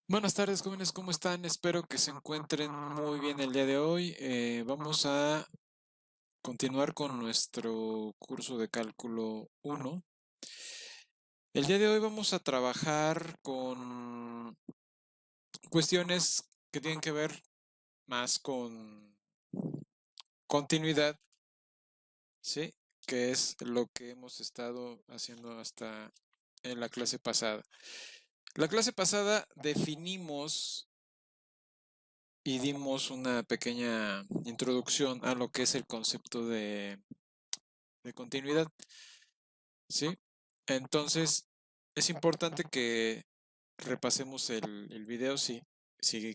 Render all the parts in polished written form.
Buenas tardes, jóvenes, ¿cómo están? Espero que se encuentren muy bien el día de hoy. Vamos a continuar con nuestro curso de cálculo 1. El día de hoy vamos a trabajar con cuestiones que tienen que ver más con continuidad, ¿sí? Que es lo que hemos estado haciendo hasta en la clase pasada. La clase pasada definimos y dimos una pequeña introducción a lo que es el concepto de continuidad, ¿sí? Entonces, es importante que repasemos el video si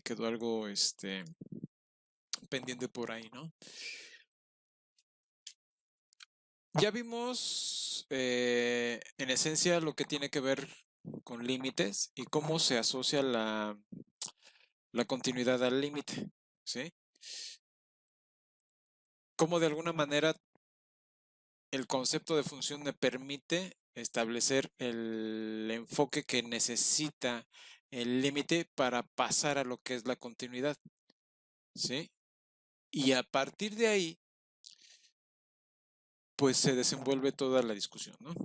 quedó algo pendiente por ahí, ¿no? Ya vimos en esencia lo que tiene que ver con límites y cómo se asocia la continuidad al límite, ¿sí? Cómo de alguna manera el concepto de función me permite establecer el enfoque que necesita el límite para pasar a lo que es la continuidad, ¿sí? Y a partir de ahí, pues se desenvuelve toda la discusión, ¿no?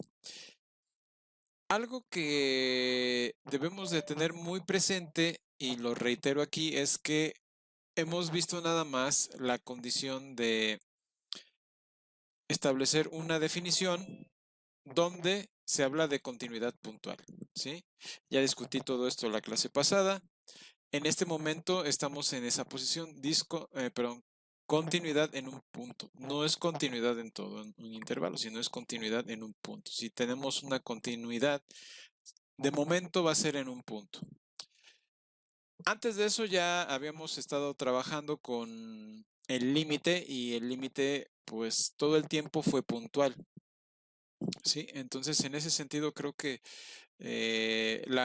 Algo que debemos de tener muy presente, y lo reitero aquí, es que hemos visto nada más la condición de establecer una definición donde se habla de continuidad puntual, ¿sí? Ya discutí todo esto en la clase pasada. En este momento estamos en esa posición, perdón, continuidad en un punto. No es continuidad en todo un intervalo, sino es continuidad en un punto. Si tenemos una continuidad, de momento va a ser en un punto. Antes de eso ya habíamos estado trabajando con el límite y el límite pues todo el tiempo fue puntual. Sí, entonces en ese sentido creo que el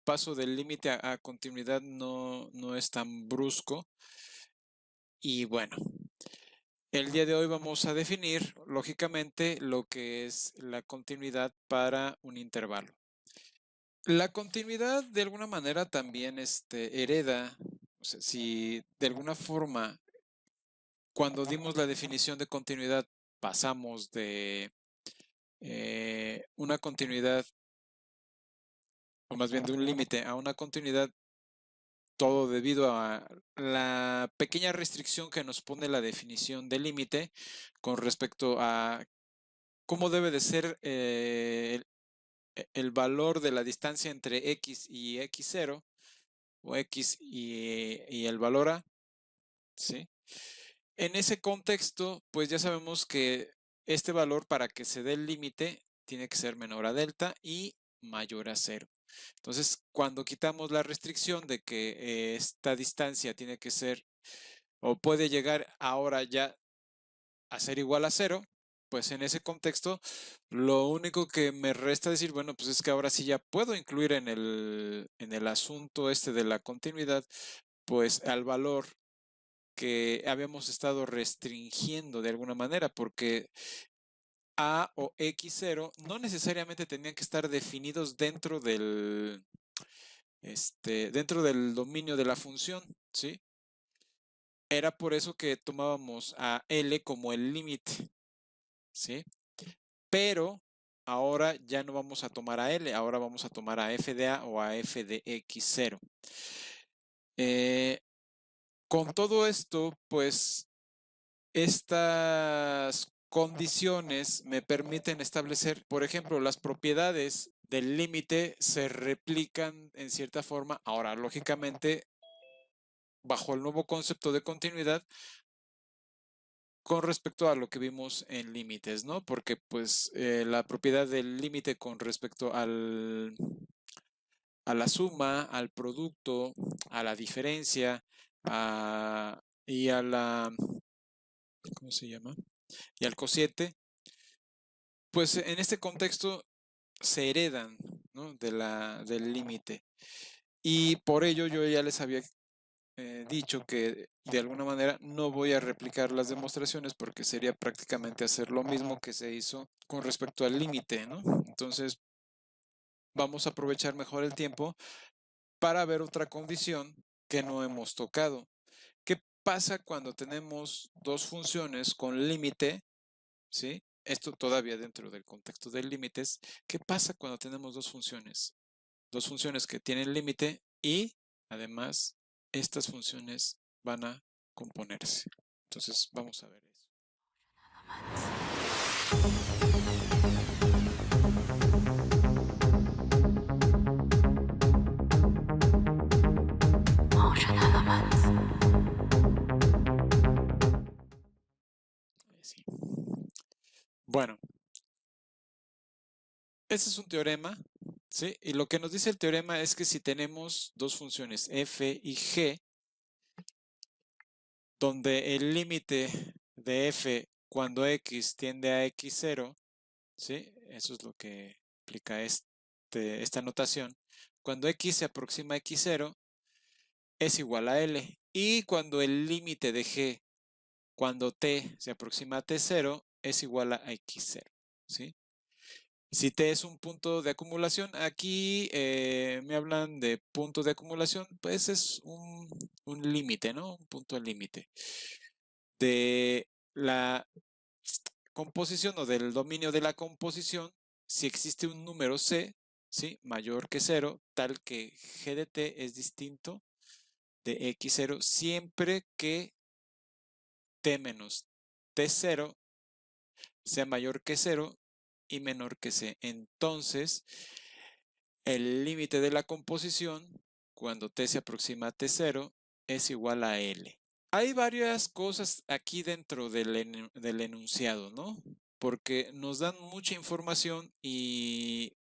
paso del límite a continuidad no es tan brusco. Y bueno, el día de hoy vamos a definir, lógicamente, lo que es la continuidad para un intervalo. La continuidad de alguna manera también hereda, o sea, si de alguna forma, cuando dimos la definición de continuidad, pasamos de una continuidad o más bien de un límite a una continuidad, todo debido a la pequeña restricción que nos pone la definición de límite con respecto a cómo debe de ser el valor de la distancia entre x y x0 o x y el valor a, ¿sí? En ese contexto, pues ya sabemos que este valor para que se dé el límite tiene que ser menor a delta y mayor a cero. Entonces, cuando quitamos la restricción de que esta distancia tiene que ser o puede llegar ahora ya a ser igual a cero, pues en ese contexto lo único que me resta decir, bueno, pues es que ahora sí ya puedo incluir en el asunto de la continuidad, pues al valor que habíamos estado restringiendo de alguna manera, porque A o X0 no necesariamente tenían que estar definidos dentro del dominio de la función, ¿sí? Era por eso que tomábamos a L como el límite, ¿sí? Pero ahora ya no vamos a tomar a L, ahora vamos a tomar a f de A o a f de X0. Eh, con todo esto, pues estas condiciones me permiten establecer, por ejemplo, las propiedades del límite se replican en cierta forma. Ahora, lógicamente, bajo el nuevo concepto de continuidad con respecto a lo que vimos en límites, ¿no? Porque pues la propiedad del límite con respecto a la suma, al producto, a la diferencia y a la, ¿cómo se llama? Y al cociente, pues en este contexto se heredan, ¿no? Del límite. Y por ello yo ya les había dicho que de alguna manera no voy a replicar las demostraciones porque sería prácticamente hacer lo mismo que se hizo con respecto al límite, ¿no? Entonces vamos a aprovechar mejor el tiempo para ver otra condición que no hemos tocado. ¿Qué pasa cuando tenemos dos funciones con límite? ¿Sí? Esto todavía dentro del contexto de límites. ¿Qué pasa cuando tenemos dos funciones? Dos funciones que tienen límite y además estas funciones van a componerse. Entonces vamos a ver eso. Sí. Bueno, este es un teorema, ¿sí? Y lo que nos dice el teorema es que si tenemos dos funciones f y g, donde el límite de f cuando x tiende a x0, ¿sí? Eso es lo que implica esta notación. Cuando x se aproxima a x0 es igual a L. Y cuando el límite de g, cuando t se aproxima a t0, es igual a x0, ¿sí? Si t es un punto de acumulación, aquí me hablan de punto de acumulación, pues es un límite, ¿no? Un punto límite de la composición o del dominio de la composición. Si existe un número c, ¿sí? Mayor que 0, tal que g de t es distinto de x0 siempre que t menos t0 sea mayor que 0 y menor que c. Entonces, el límite de la composición, cuando t se aproxima a t0, es igual a L. Hay varias cosas aquí dentro del enunciado, ¿no? Porque nos dan mucha información y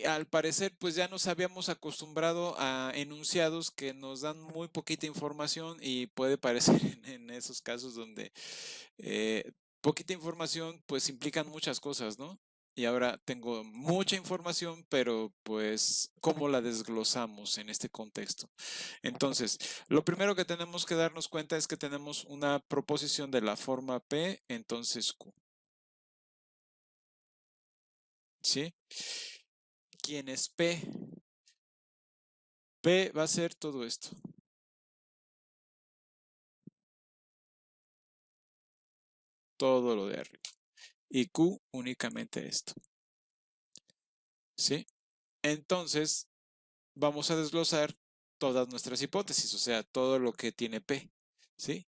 al parecer pues ya nos habíamos acostumbrado a enunciados que nos dan muy poquita información y puede parecer en esos casos donde poquita información pues implican muchas cosas, ¿no? Y ahora tengo mucha información, pero pues ¿cómo la desglosamos en este contexto? Entonces, lo primero que tenemos que darnos cuenta es que tenemos una proposición de la forma P, entonces Q, ¿sí? ¿Quién es P? P va a ser todo esto. Todo lo de arriba. Y Q únicamente esto. ¿Sí? Entonces, vamos a desglosar todas nuestras hipótesis, o sea, todo lo que tiene P. ¿Sí?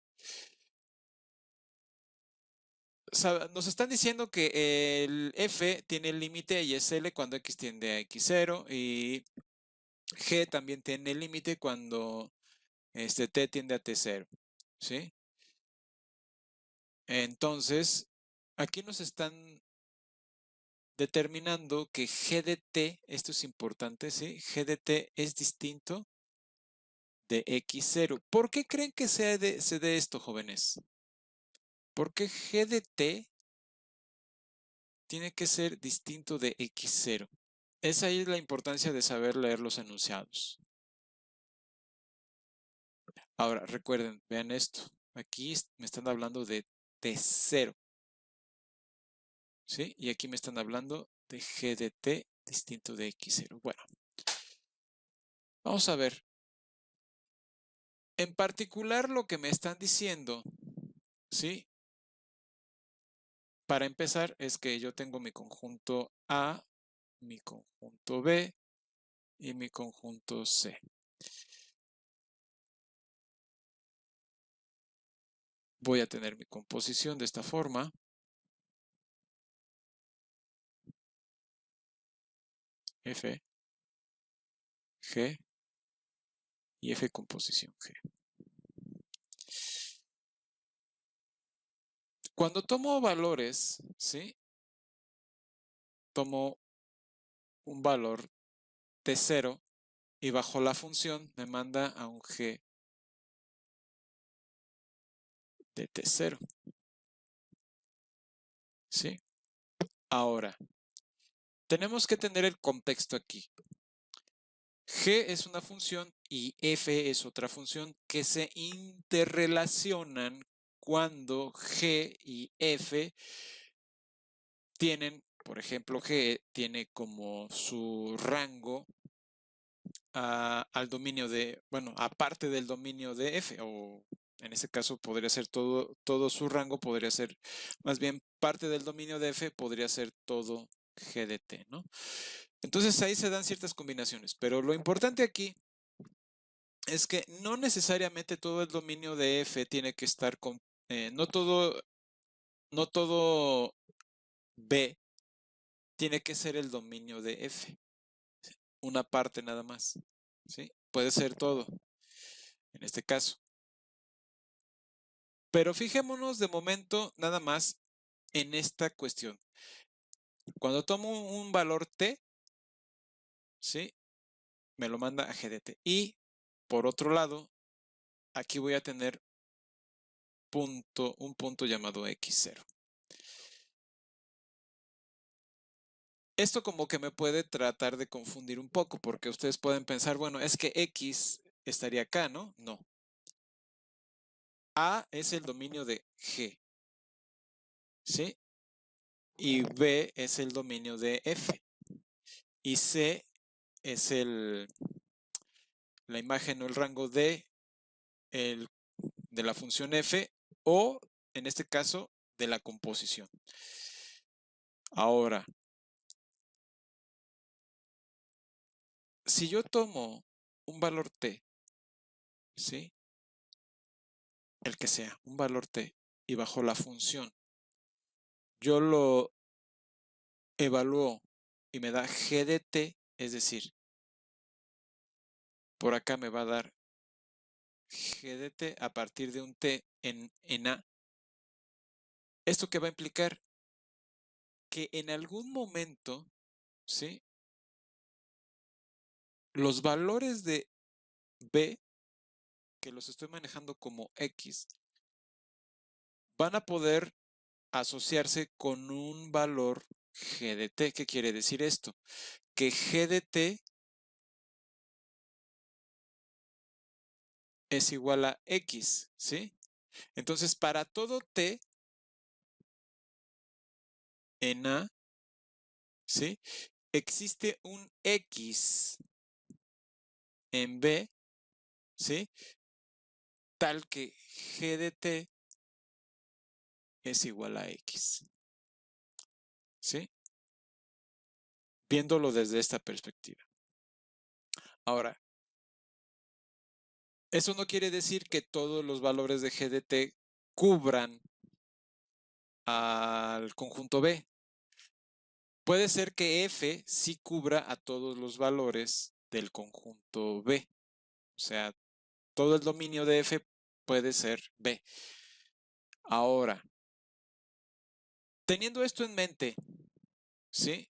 Nos están diciendo que el F tiene el límite y es L cuando X tiende a X0 y G también tiene el límite cuando T tiende a T0. ¿Sí? Entonces, aquí nos están determinando que G de T, esto es importante, ¿sí? G de T es distinto de X0. ¿Por qué creen que se dé esto, jóvenes? ¿Por qué G de T tiene que ser distinto de X0? Esa es la importancia de saber leer los enunciados. Ahora, recuerden, vean esto. Aquí me están hablando de T0. ¿Sí? Y aquí me están hablando de G de T distinto de X0. Bueno, vamos a ver. En particular lo que me están diciendo, ¿sí? Para empezar es que yo tengo mi conjunto A, mi conjunto B y mi conjunto C. Voy a tener mi composición de esta forma. F, G y F composición G. Cuando tomo valores, ¿sí? Tomo un valor T0 y bajo la función me manda a un G de T0. ¿Sí? Ahora, tenemos que tener el contexto aquí. G es una función y F es otra función que se interrelacionan cuando G y F tienen, por ejemplo, G tiene como su rango al dominio de, bueno, aparte del dominio de f, o en este caso podría ser todo su rango, podría ser más bien parte del dominio de f, podría ser todo g de t, ¿no? Entonces ahí se dan ciertas combinaciones, pero lo importante aquí es que no necesariamente todo el dominio de f tiene que estar con, no todo b tiene que ser el dominio de f, una parte nada más, ¿sí? Puede ser todo, en este caso. Pero fijémonos de momento nada más en esta cuestión. Cuando tomo un valor t, ¿sí? Me lo manda a g de t. Y por otro lado, aquí voy a tener un punto llamado x0. Esto como que me puede tratar de confundir un poco, porque ustedes pueden pensar, bueno, es que x estaría acá, ¿no? No. A es el dominio de G, ¿sí? Y B es el dominio de F. Y C es la imagen o el rango de la función f o, en este caso, de la composición. Ahora, si yo tomo un valor t, ¿sí? El que sea, un valor t, y bajo la función, yo lo evalúo y me da g de t, es decir, por acá me va a dar g de t a partir de un t en a. ¿Esto qué va a implicar? Que en algún momento, ¿sí? Los valores de b, que los estoy manejando como x, van a poder asociarse con un valor g de t. ¿Qué quiere decir esto? Que g de t es igual a x, ¿sí? Entonces, para todo t en a, ¿sí? Existe un x en b, ¿sí? Tal que g de t es igual a x, ¿sí? Viéndolo desde esta perspectiva. Ahora, eso no quiere decir que todos los valores de g de t cubran al conjunto B. Puede ser que f sí cubra a todos los valores del conjunto B. O sea, todo el dominio de f puede ser B. Ahora, teniendo esto en mente, ¿sí?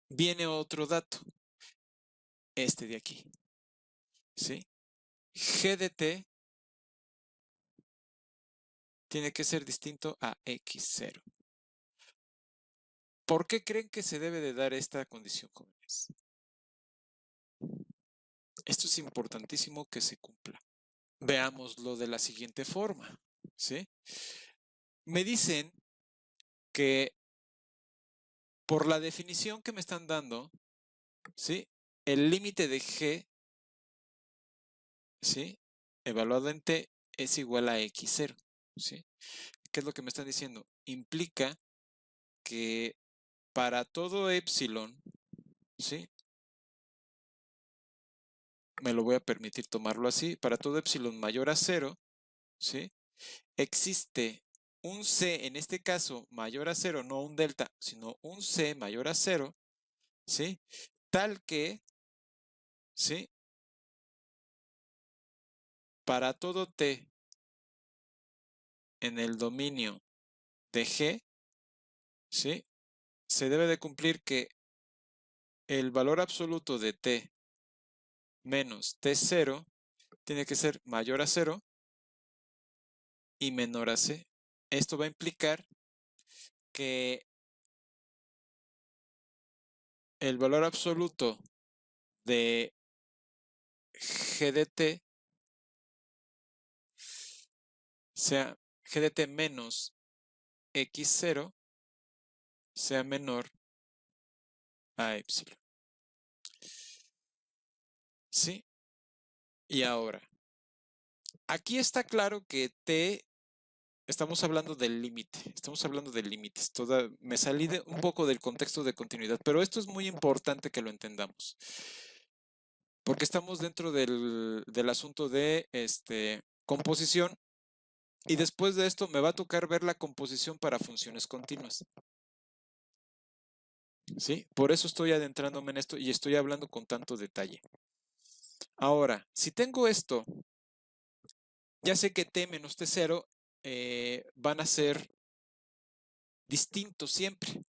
Viene otro dato, este de aquí, ¿sí? G de t tiene que ser distinto a x0. ¿Por qué creen que se debe de dar esta condición, jóvenes? Esto es importantísimo que se cumpla. Veámoslo de la siguiente forma, ¿sí? Me dicen que por la definición que me están dando, ¿sí? El límite de g, ¿sí? Evaluado en t es igual a x0, ¿sí? ¿Qué es lo que me están diciendo? Implica que para todo epsilon, ¿sí? Me lo voy a permitir tomarlo así, para todo epsilon mayor a 0, ¿sí? Existe un c, en este caso mayor a 0, no un delta, sino un c mayor a 0, ¿sí? Tal que, ¿sí? Para todo t en el dominio de G, ¿sí? Se debe de cumplir que el valor absoluto de t menos t0 tiene que ser mayor a 0 y menor a c. Esto va a implicar que el valor absoluto de g de t sea g de t menos x0 sea menor a epsilon. ¿sí? Y ahora, aquí está claro que t, estamos hablando del límite, estamos hablando de límites. Me salí un poco del contexto de continuidad, pero esto es muy importante que lo entendamos, porque estamos dentro del asunto de composición, y después de esto me va a tocar ver la composición para funciones continuas. ¿Sí? Por eso estoy adentrándome en esto y estoy hablando con tanto detalle. Ahora, si tengo esto, ya sé que t menos t0 van a ser distintos siempre.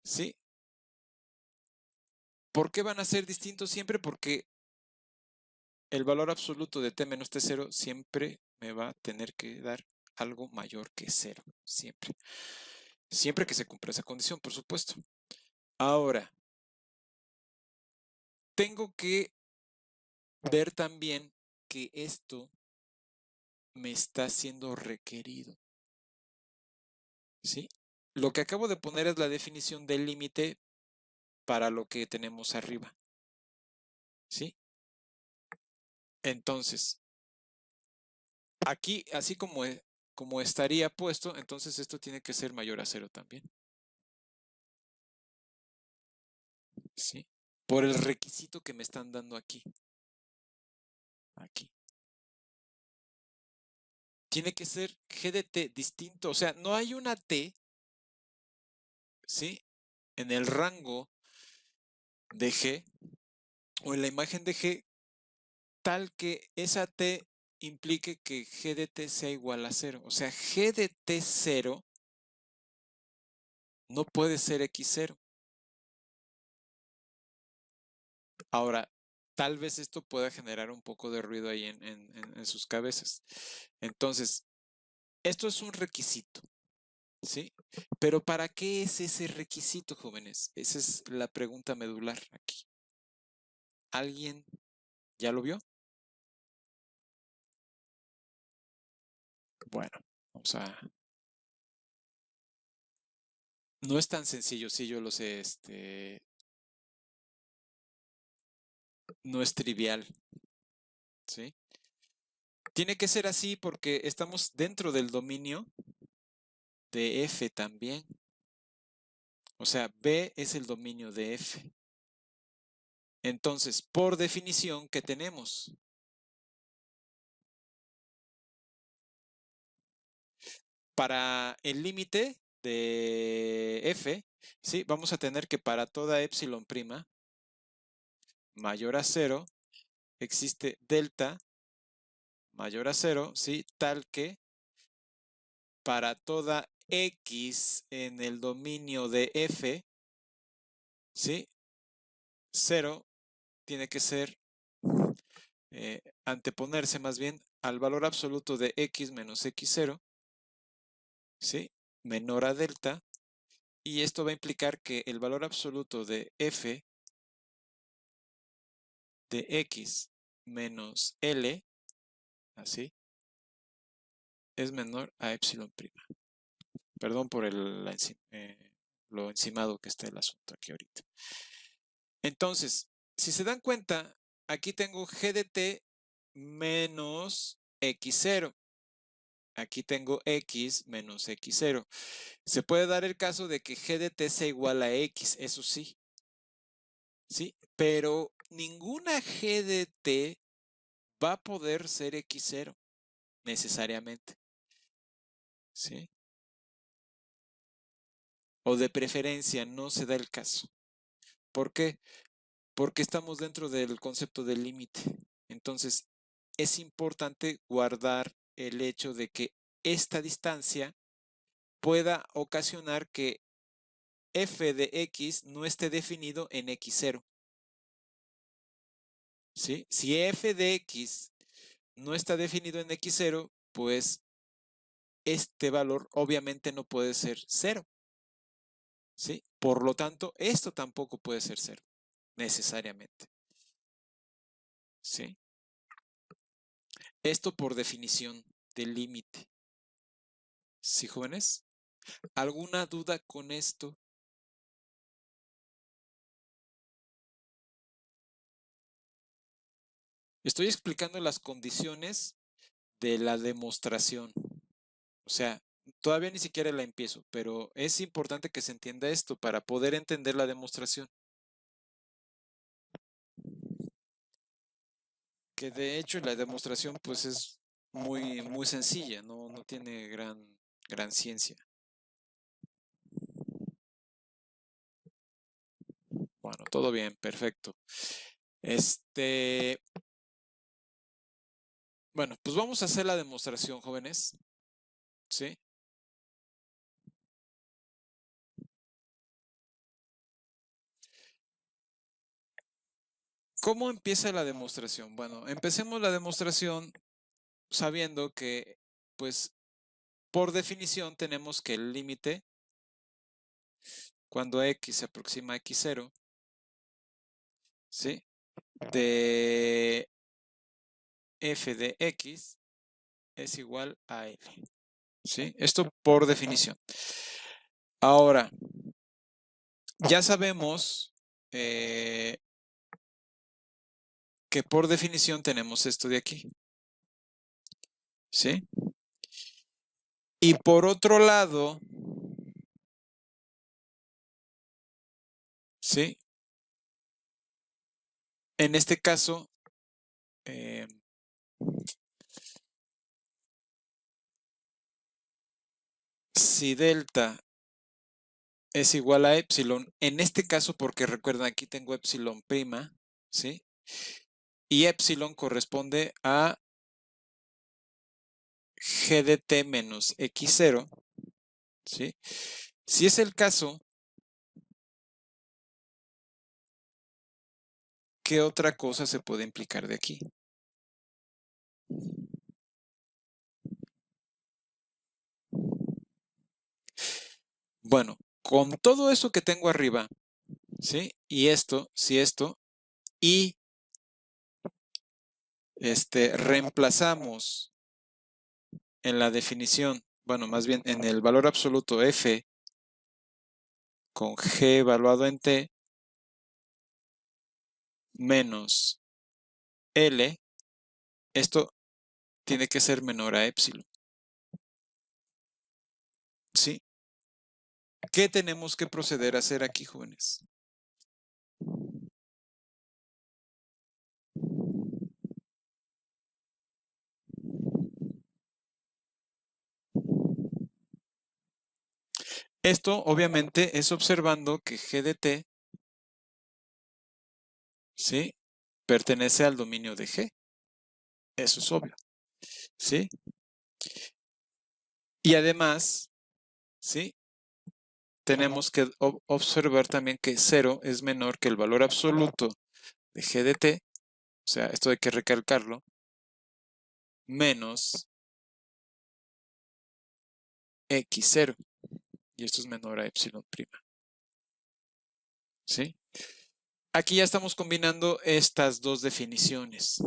¿Sí? ¿Por qué van a ser distintos siempre? Porque el valor absoluto de t menos t0 siempre me va a tener que dar algo mayor que 0. Siempre. Siempre que se cumpla esa condición, por supuesto. Ahora, tengo que ver también que esto me está siendo requerido. ¿Sí? Lo que acabo de poner es la definición del límite para lo que tenemos arriba. ¿Sí? Entonces, aquí, así como estaría puesto, entonces esto tiene que ser mayor a 0 también. ¿Sí? Por el requisito que me están dando aquí. Aquí. Tiene que ser g de t distinto. O sea, no hay una t, ¿sí? En el rango de g o en la imagen de g tal que esa t implique que g de t sea igual a 0. O sea, g de t0 no puede ser x0. Ahora, tal vez esto pueda generar un poco de ruido ahí en sus cabezas. Entonces, esto es un requisito, ¿sí? Pero ¿para qué es ese requisito, jóvenes? Esa es la pregunta medular aquí. ¿Alguien ya lo vio? Bueno, vamos a... No es tan sencillo, sí, yo lo sé, no es trivial, ¿sí? Tiene que ser así porque estamos dentro del dominio de F también. O sea, B es el dominio de F. Entonces, por definición, ¿qué tenemos? Para el límite de F, ¿sí? Vamos a tener que para toda epsilon prima mayor a 0, existe delta mayor a 0, ¿sí? Tal que para toda x en el dominio de F, ¿sí? 0 tiene que ser, anteponerse más bien al valor absoluto de x menos x0, ¿sí? Menor a delta, y esto va a implicar que el valor absoluto de f de x menos L, así, es menor a epsilon prima. Perdón por lo encimado que está el asunto aquí ahorita. Entonces, si se dan cuenta, aquí tengo g de t menos x0. Aquí tengo x menos x0. Se puede dar el caso de que g de t sea igual a x, eso sí. ¿Sí? Pero ninguna g de t va a poder ser x0 necesariamente. ¿Sí? O de preferencia, no se da el caso. ¿Por qué? Porque estamos dentro del concepto del límite. Entonces, es importante guardar el hecho de que esta distancia pueda ocasionar que f de x no esté definido en x0. ¿Sí? Si f de x no está definido en x0, pues este valor obviamente no puede ser 0. ¿Sí? Por lo tanto, esto tampoco puede ser 0, necesariamente. ¿Sí? Esto por definición del límite. ¿Sí, jóvenes? ¿Alguna duda con esto? Estoy explicando las condiciones de la demostración. O sea, todavía ni siquiera la empiezo, pero es importante que se entienda esto para poder entender la demostración. Que de hecho la demostración pues es muy sencilla, no tiene gran ciencia. Bueno, todo bien, perfecto. Este, bueno, pues vamos a hacer la demostración, jóvenes. ¿Sí? ¿Cómo empieza la demostración? Bueno, empecemos la demostración sabiendo que, pues, por definición tenemos que el límite, cuando x se aproxima a x0, ¿sí? De f de x es igual a L. ¿Sí? Esto por definición. Ahora, ya sabemos que por definición tenemos esto de aquí. ¿Sí? Y por otro lado, ¿sí? En este caso, eh, si delta es igual a epsilon, en este caso, porque recuerden, aquí tengo epsilon prima, ¿sí? Y epsilon corresponde a g de t menos x0, ¿sí? Si es el caso, ¿qué otra cosa se puede implicar de aquí? Bueno, con todo eso que tengo arriba, ¿sí? Y esto, si esto, y reemplazamos en la definición, bueno, más bien en el valor absoluto f con g evaluado en t menos L, esto tiene que ser menor a epsilon. ¿Sí? ¿Qué tenemos que proceder a hacer aquí, jóvenes? Esto, obviamente, es observando que g de t, ¿sí? Pertenece al dominio de g. Eso es obvio. ¿Sí? Y además, ¿sí? Tenemos que observar también que 0 es menor que el valor absoluto de g de t, o sea, esto hay que recalcarlo, menos x0, y esto es menor a epsilon prima. ¿Sí? Aquí ya estamos combinando estas dos definiciones.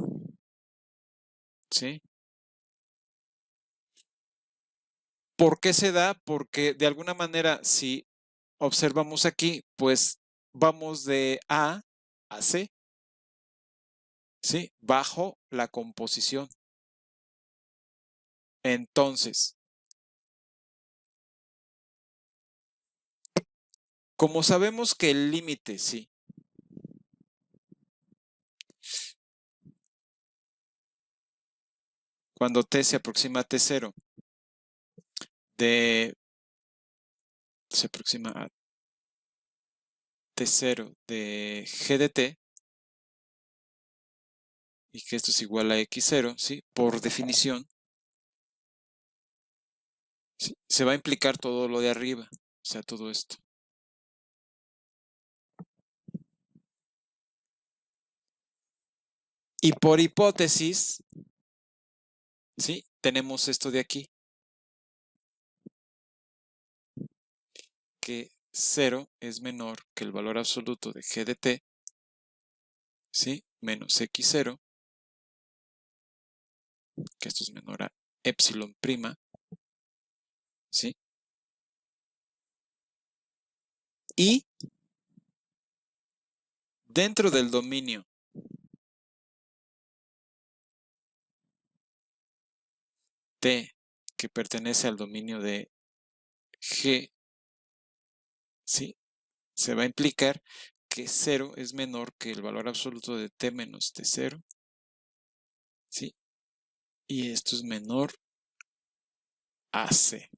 ¿Sí? ¿Por qué se da? Porque de alguna manera, si observamos aquí, pues vamos de A a C, ¿sí? Bajo la composición. Entonces, como sabemos que el límite, sí, cuando t se aproxima a t0, se aproxima a t0 de g de t, y que esto es igual a x0, ¿sí? Por definición, ¿sí? Se va a implicar todo lo de arriba, o sea, todo esto. Y por hipótesis, ¿sí? Tenemos esto de aquí, que 0 es menor que el valor absoluto de g de t, ¿sí? Menos x0, que esto es menor a epsilon prima, ¿sí? Y dentro del dominio T que pertenece al dominio de G, ¿sí? Se va a implicar que 0 es menor que el valor absoluto de T menos T0, ¿sí? Y esto es menor a C.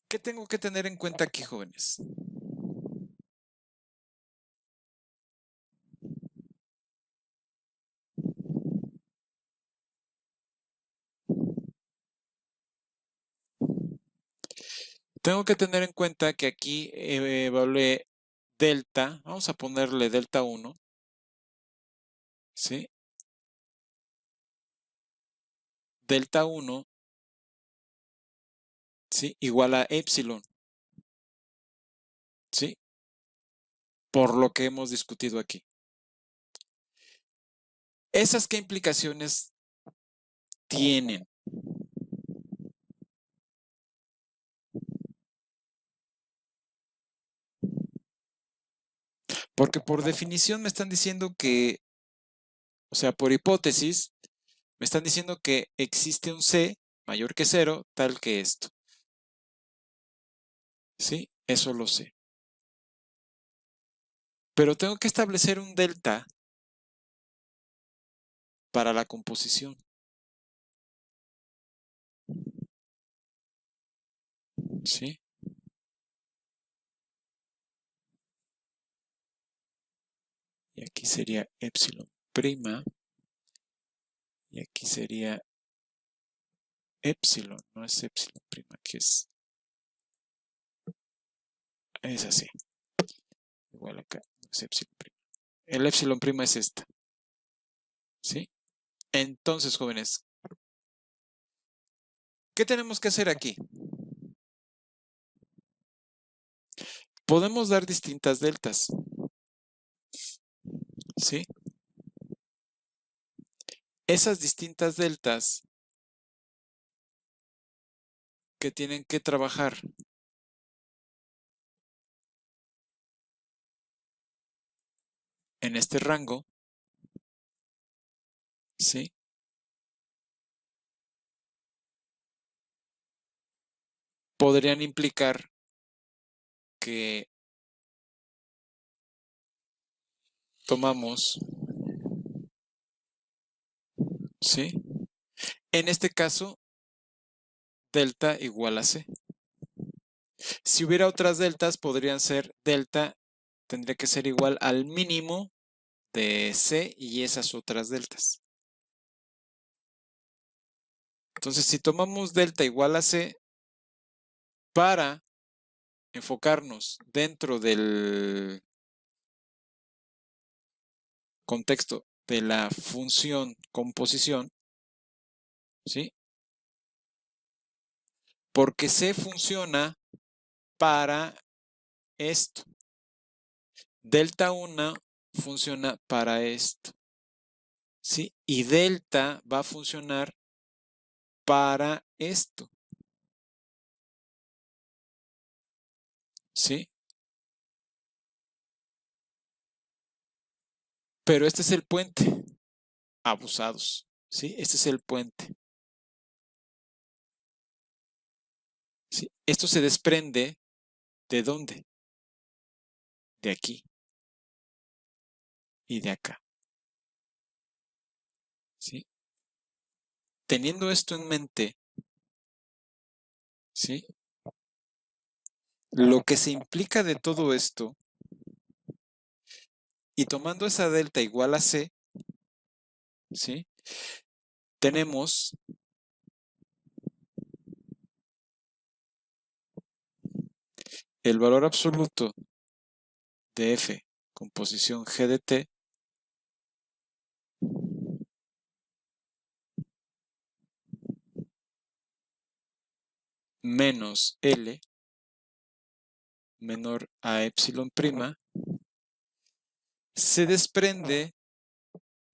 ¿Qué tengo que tener en cuenta aquí, jóvenes? Tengo que tener en cuenta que aquí evalué delta, vamos a ponerle delta 1, ¿sí? Delta 1, ¿sí? Igual a epsilon, ¿sí? Por lo que hemos discutido aquí. ¿Esas qué implicaciones tienen? Porque por definición me están diciendo que, o sea, por hipótesis, me están diciendo que existe un C mayor que 0, tal que esto. ¿Sí? Eso lo sé. Pero tengo que establecer un delta para la composición. ¿Sí? Y aquí sería epsilon prima. Y aquí sería epsilon, no es epsilon prima, que es así. Igual acá, no es epsilon prima. El epsilon prima es esta. ¿Sí? Entonces, jóvenes, ¿qué tenemos que hacer aquí? Podemos dar distintas deltas. ¿Sí? Esas distintas deltas que tienen que trabajar en este rango, ¿sí? Podrían implicar que tomamos, ¿sí? En este caso, delta igual a C. Si hubiera otras deltas, podrían ser delta, tendría que ser igual al mínimo de C y esas otras deltas. Entonces, si tomamos delta igual a C, para enfocarnos dentro del contexto de la función composición, ¿sí? Porque C funciona para esto. Delta 1 funciona para esto, ¿sí? Y delta va a funcionar para esto, ¿sí? Pero este es el puente. Abusados, ¿sí? Este es el puente, ¿sí? Esto se desprende ¿de dónde? De aquí y de acá, ¿sí? Teniendo esto en mente, ¿sí? Lo que se implica de todo esto, y tomando esa delta igual a C, ¿sí? Tenemos el valor absoluto de F con posición G de T menos L menor a epsilon prima se desprende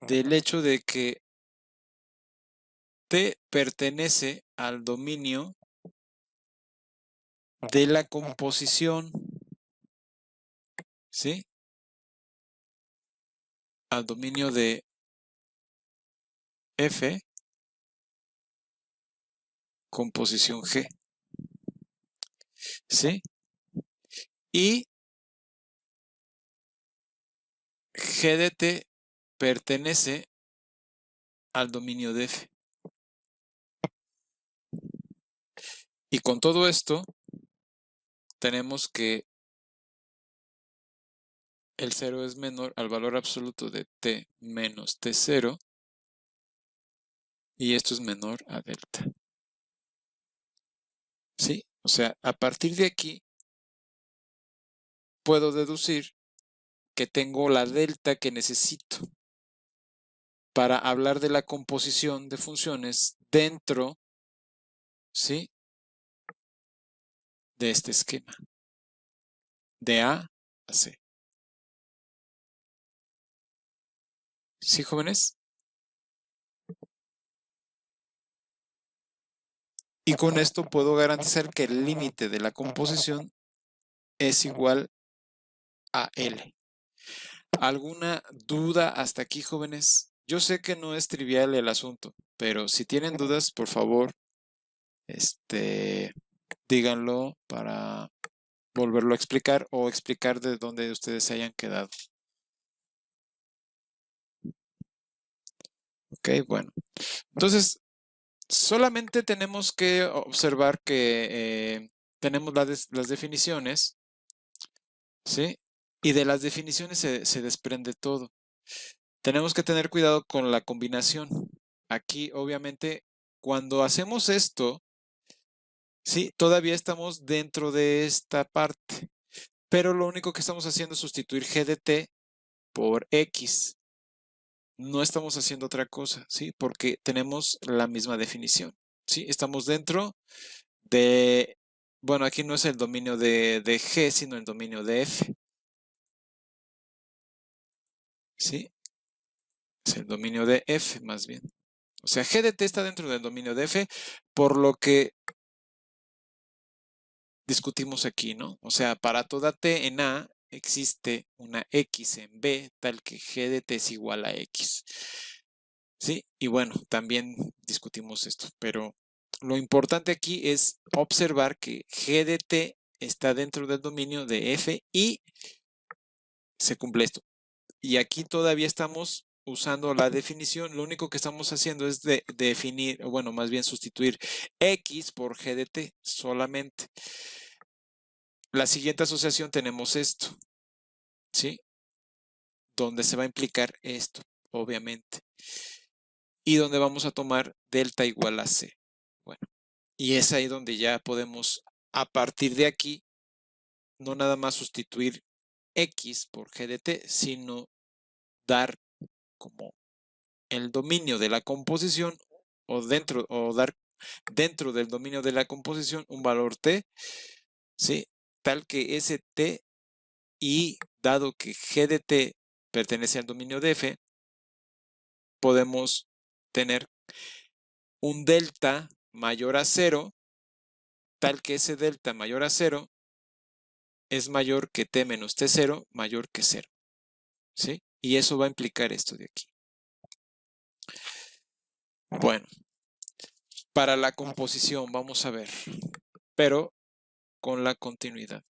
del hecho de que T pertenece al dominio de la composición, ¿sí? al dominio de F con posición G, ¿sí? Y G de T pertenece al dominio de F. Y con todo esto, tenemos que el 0 es menor al valor absoluto de T menos T0 y esto es menor a delta. ¿Sí? O sea, a partir de aquí puedo deducir que tengo la delta que necesito para hablar de la composición de funciones dentro, ¿sí?, de este esquema, de A a C. ¿Sí, jóvenes? Y con esto puedo garantizar que el límite de la composición es igual a L. ¿Alguna duda hasta aquí, jóvenes? Yo sé que no es trivial el asunto, pero si tienen dudas, por favor, díganlo para volverlo a explicar o explicar de dónde ustedes se hayan quedado. Ok, bueno. Entonces, solamente tenemos que observar que tenemos las definiciones, ¿sí? Y de las definiciones se desprende todo. Tenemos que tener cuidado con la combinación. Aquí, obviamente, cuando hacemos esto, sí, todavía estamos dentro de esta parte, pero lo único que estamos haciendo es sustituir G de T por X. No estamos haciendo otra cosa, ¿sí? Porque tenemos la misma definición, ¿sí? Estamos dentro de, bueno, aquí no es el dominio de G, sino el dominio de F, ¿sí? Es el dominio de F más bien. O sea, G de T está dentro del dominio de F, por lo que discutimos aquí, ¿no? O sea, para toda T en A existe una X en B, tal que G de T es igual a X. ¿Sí? Y bueno, también discutimos esto, pero lo importante aquí es observar que G de T está dentro del dominio de F y se cumple esto. Y aquí todavía estamos usando la definición, lo único que estamos haciendo es definir, o bueno, más bien sustituir X por G de T solamente. La siguiente asociación tenemos esto, ¿sí? Donde se va a implicar esto, obviamente. Y donde vamos a tomar delta igual a C. Bueno, y es ahí donde ya podemos, a partir de aquí, no nada más sustituir X por G de T, sino dar como el dominio de la composición o dar dentro del dominio de la composición un valor T, ¿sí? Tal que ese T, y dado que G de T pertenece al dominio de F, podemos tener un delta mayor a 0, tal que ese delta mayor a 0 es mayor que T menos T0 mayor que 0, ¿sí? Y eso va a implicar esto de aquí. Bueno, para la composición vamos a ver, pero con la continuidad.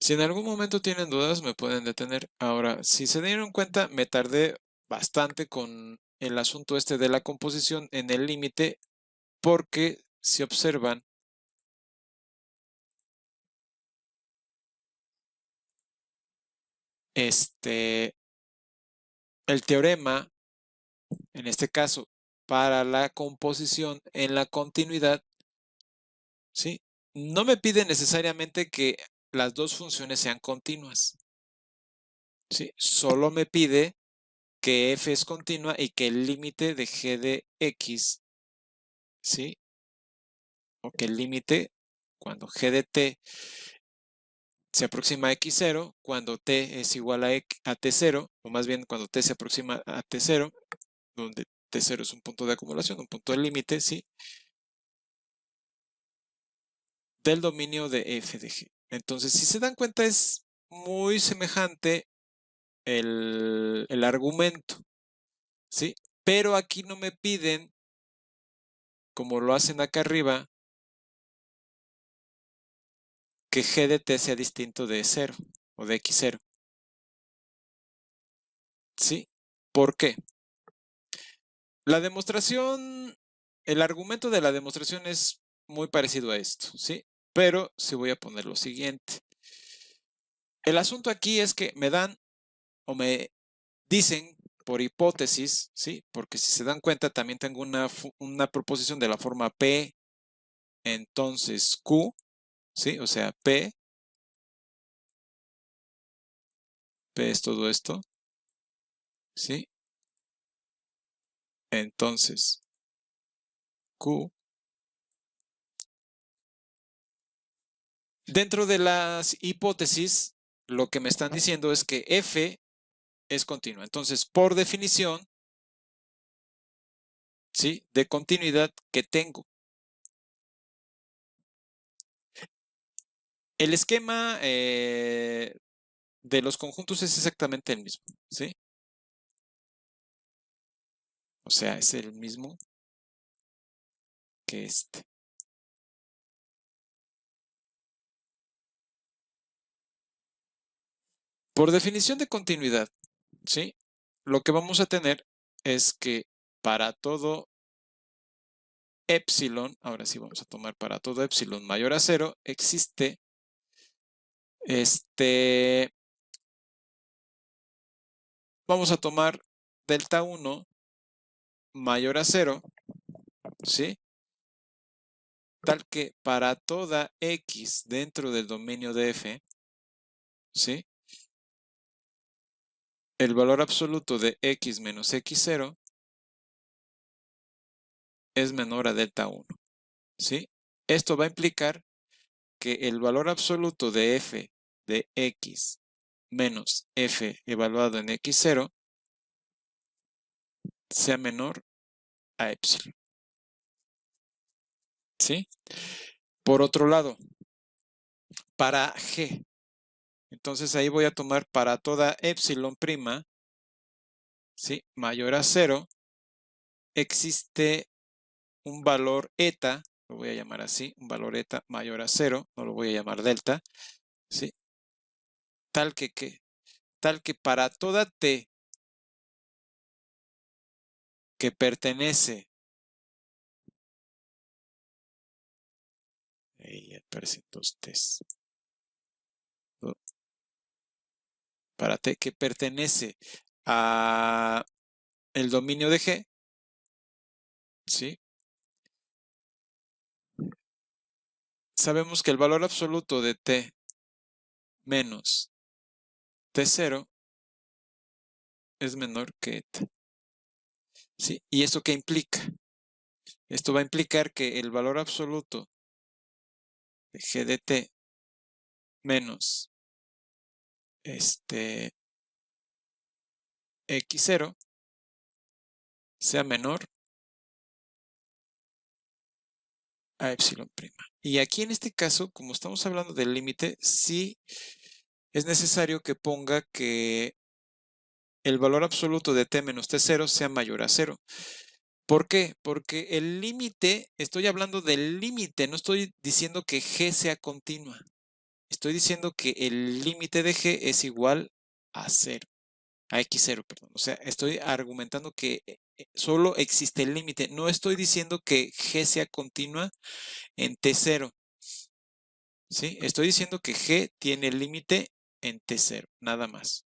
Si en algún momento tienen dudas, me pueden detener. Ahora, si se dieron cuenta, me tardé bastante con el asunto este de la composición en el límite, porque si observan, el teorema, en este caso, para la composición en la continuidad, ¿sí? No me pide necesariamente que las dos funciones sean continuas, ¿sí? Solo me pide que f es continua y que el límite de g de x, ¿sí? O que el límite cuando g de t se aproxima a x0, cuando t es igual a t0, o más bien cuando t se aproxima a t0, donde t0 es un punto de acumulación, un punto de límite, ¿sí? Del dominio de f de g. Entonces, si se dan cuenta, es muy semejante el argumento, ¿sí? Pero aquí no me piden, como lo hacen acá arriba, que g de t sea distinto de 0 o de x0, ¿sí? ¿Por qué? La demostración, el argumento de la demostración es muy parecido a esto, ¿sí? Pero sí voy a poner lo siguiente. El asunto aquí es que me dan o me dicen por hipótesis, ¿sí? Porque si se dan cuenta también tengo una proposición de la forma P, entonces Q, ¿sí? O sea, P es todo esto, ¿sí? Entonces, Q. Dentro de las hipótesis, lo que me están diciendo es que F es continua. Entonces, por definición, ¿sí? De continuidad que tengo. El esquema de los conjuntos es exactamente el mismo, ¿sí? O sea, es el mismo que este. Por definición de continuidad, ¿sí? Lo que vamos a tener es que para todo epsilon, ahora sí vamos a tomar para todo epsilon mayor a 0, existe vamos a tomar delta 1 mayor a 0, ¿sí? Tal que para toda x dentro del dominio de f, ¿sí? El valor absoluto de x menos x0 es menor a delta 1, ¿sí? Esto va a implicar que el valor absoluto de f de x menos f evaluado en x0 sea menor a epsilon, ¿sí? Por otro lado, para g, entonces ahí voy a tomar para toda epsilon prima, ¿sí? Mayor a 0, existe un valor eta, lo voy a llamar así, un valor eta mayor a 0, no lo voy a llamar delta, ¿sí? Tal que para toda t que pertenece, aparecen dos t's, para t que pertenece a el dominio de G, ¿sí? Sabemos que el valor absoluto de t menos t0 es menor que eta, ¿sí? ¿Y esto qué implica? Esto va a implicar que el valor absoluto de G de t menos x0 sea menor a epsilon prima. Y aquí en este caso, como estamos hablando del límite, sí es necesario que ponga que el valor absoluto de t menos t0 sea mayor a 0. ¿Por qué? Porque el límite, estoy hablando del límite, no estoy diciendo que g sea continua. Estoy diciendo que el límite de g es igual a 0, a x0, perdón. O sea, estoy argumentando que solo existe el límite. No estoy diciendo que g sea continua en t0. ¿Sí? Estoy diciendo que g tiene límite en t0, nada más.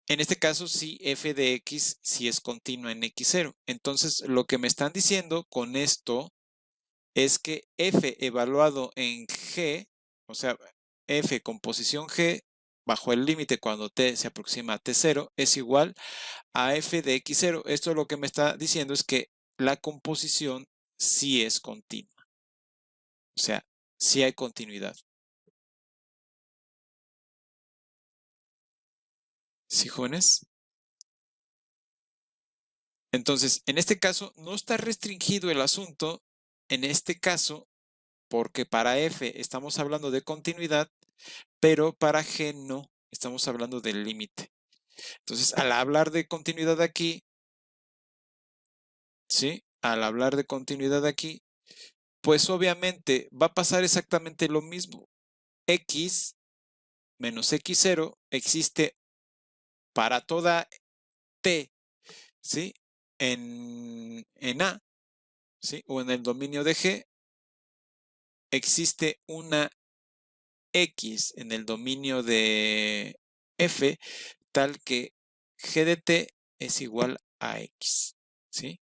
En este caso, sí, f de x sí es continua en x0. Entonces, lo que me están diciendo con esto es que f evaluado en g, o sea, f con posición g bajo el límite cuando t se aproxima a t0 es igual a f de x0. Esto lo que me está diciendo es que la composición sí es continua. O sea, sí hay continuidad. ¿Sí, jóvenes? Entonces, en este caso, no está restringido el asunto, en este caso, porque para f estamos hablando de continuidad, pero para G no, estamos hablando del límite. Entonces, al hablar de continuidad aquí, ¿sí? Al hablar de continuidad aquí, pues obviamente va a pasar exactamente lo mismo. X menos X0 existe para toda T, ¿sí? En A, ¿sí? O en el dominio de G, existe una X en el dominio de F, tal que G de T es igual a X, ¿sí?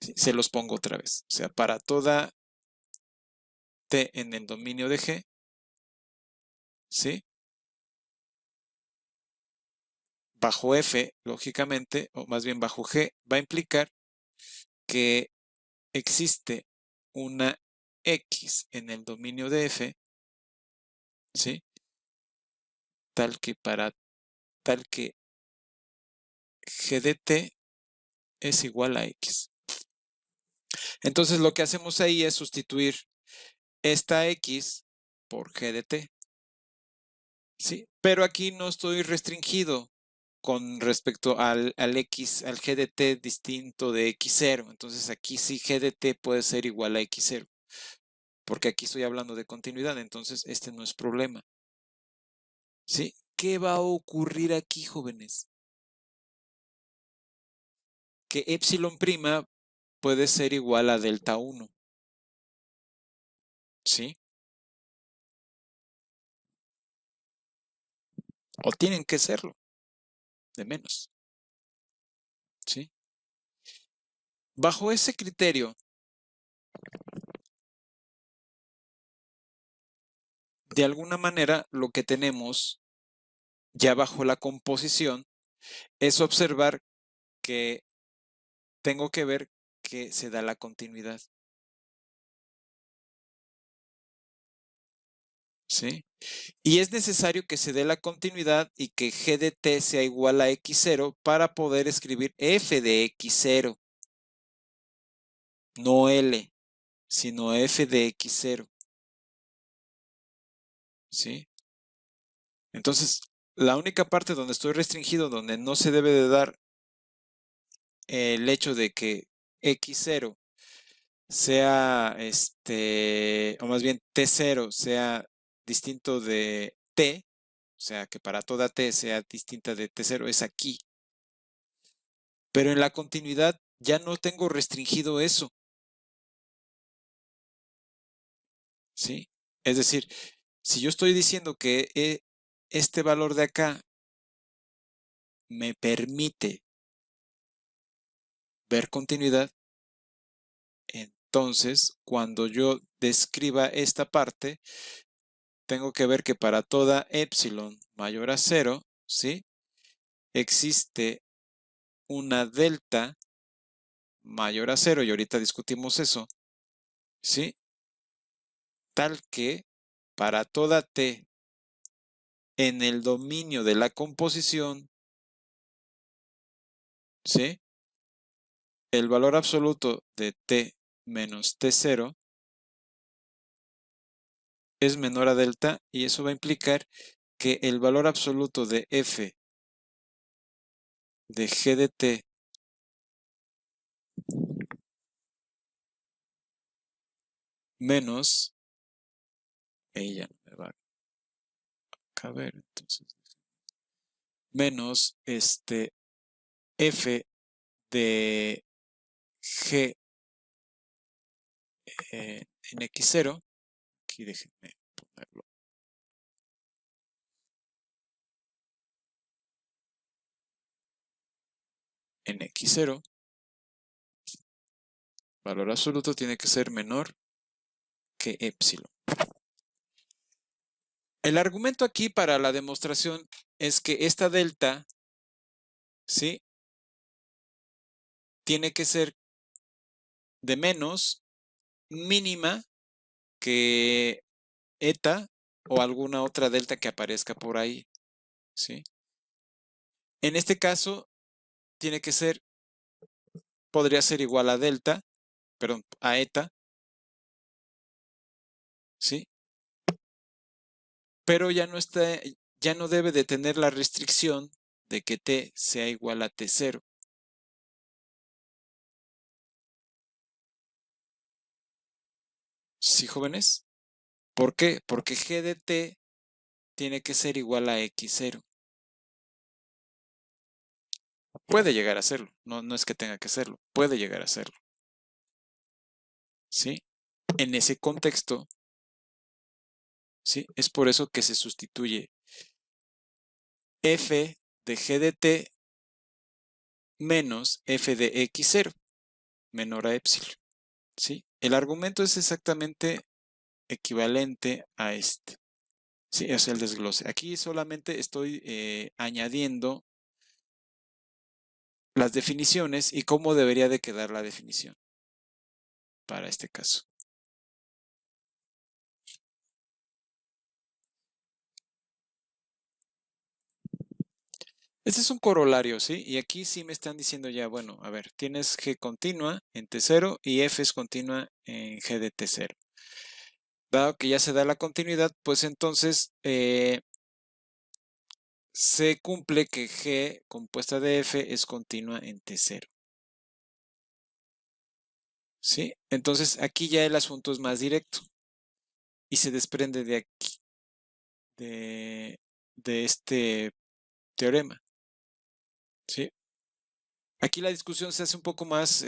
Sí, se los pongo otra vez. O sea, para toda T en el dominio de G, ¿sí? Bajo F, lógicamente, o más bien bajo G, va a implicar que existe una X en el dominio de F, ¿sí? Tal que G de T es igual a X. Entonces lo que hacemos ahí es sustituir esta X por G de T, ¿sí? Pero aquí no estoy restringido con respecto al X, al G de T distinto de X0. Entonces aquí sí G de T puede ser igual a X0, porque aquí estoy hablando de continuidad, entonces este no es problema, ¿sí? ¿Qué va a ocurrir aquí, jóvenes? Que epsilon prima puede ser igual a delta 1, ¿sí? O tienen que serlo, de menos, ¿sí? Bajo ese criterio, de alguna manera lo que tenemos ya bajo la composición es observar que tengo que ver que se da la continuidad, ¿sí? Y es necesario que se dé la continuidad y que G de T sea igual a X0 para poder escribir F de X0, no L, sino F de X0, ¿sí? Entonces, la única parte donde estoy restringido, donde no se debe de dar el hecho de que X0 sea, o más bien T0 sea distinto de T, o sea, que para toda T sea distinta de T0, es aquí. Pero en la continuidad ya no tengo restringido eso, ¿sí? Es decir, si yo estoy diciendo que este valor de acá me permite ver continuidad, entonces cuando yo describa esta parte, tengo que ver que para toda epsilon mayor a 0, ¿sí? Existe una delta mayor a 0, y ahorita discutimos eso, ¿sí? Tal que para toda t en el dominio de la composición, ¿sí? El valor absoluto de t menos t0 es menor a delta, y eso va a implicar que el valor absoluto de f de g de t menos, ella no me va a caber, entonces, menos f de g en x0, aquí déjenme ponerlo en x0, valor absoluto tiene que ser menor que epsilon. El argumento aquí para la demostración es que esta delta, ¿sí? Tiene que ser de menos mínima que eta o alguna otra delta que aparezca por ahí, ¿sí? En este caso, tiene que ser, podría ser igual a delta, perdón, a eta, ¿sí? pero ya no debe de tener la restricción de que t sea igual a t0. ¿Sí, jóvenes? ¿Por qué? Porque g de t tiene que ser igual a x0. Puede llegar a serlo, no es que tenga que serlo, puede llegar a serlo. ¿Sí? En ese contexto, ¿sí? Es por eso que se sustituye f de g de t menos f de x0 menor a epsilon. ¿Sí? El argumento es exactamente equivalente a este. Sí, es el desglose. Aquí solamente estoy añadiendo las definiciones y cómo debería de quedar la definición para este caso. Este es un corolario, ¿sí? Y aquí sí me están diciendo ya, bueno, a ver, tienes G continua en T0 y F es continua en G de T0. Dado que ya se da la continuidad, pues entonces se cumple que G compuesta de F es continua en T0. ¿Sí? Entonces aquí ya el asunto es más directo y se desprende de aquí, de este teorema. ¿Sí? Aquí la discusión se hace un poco más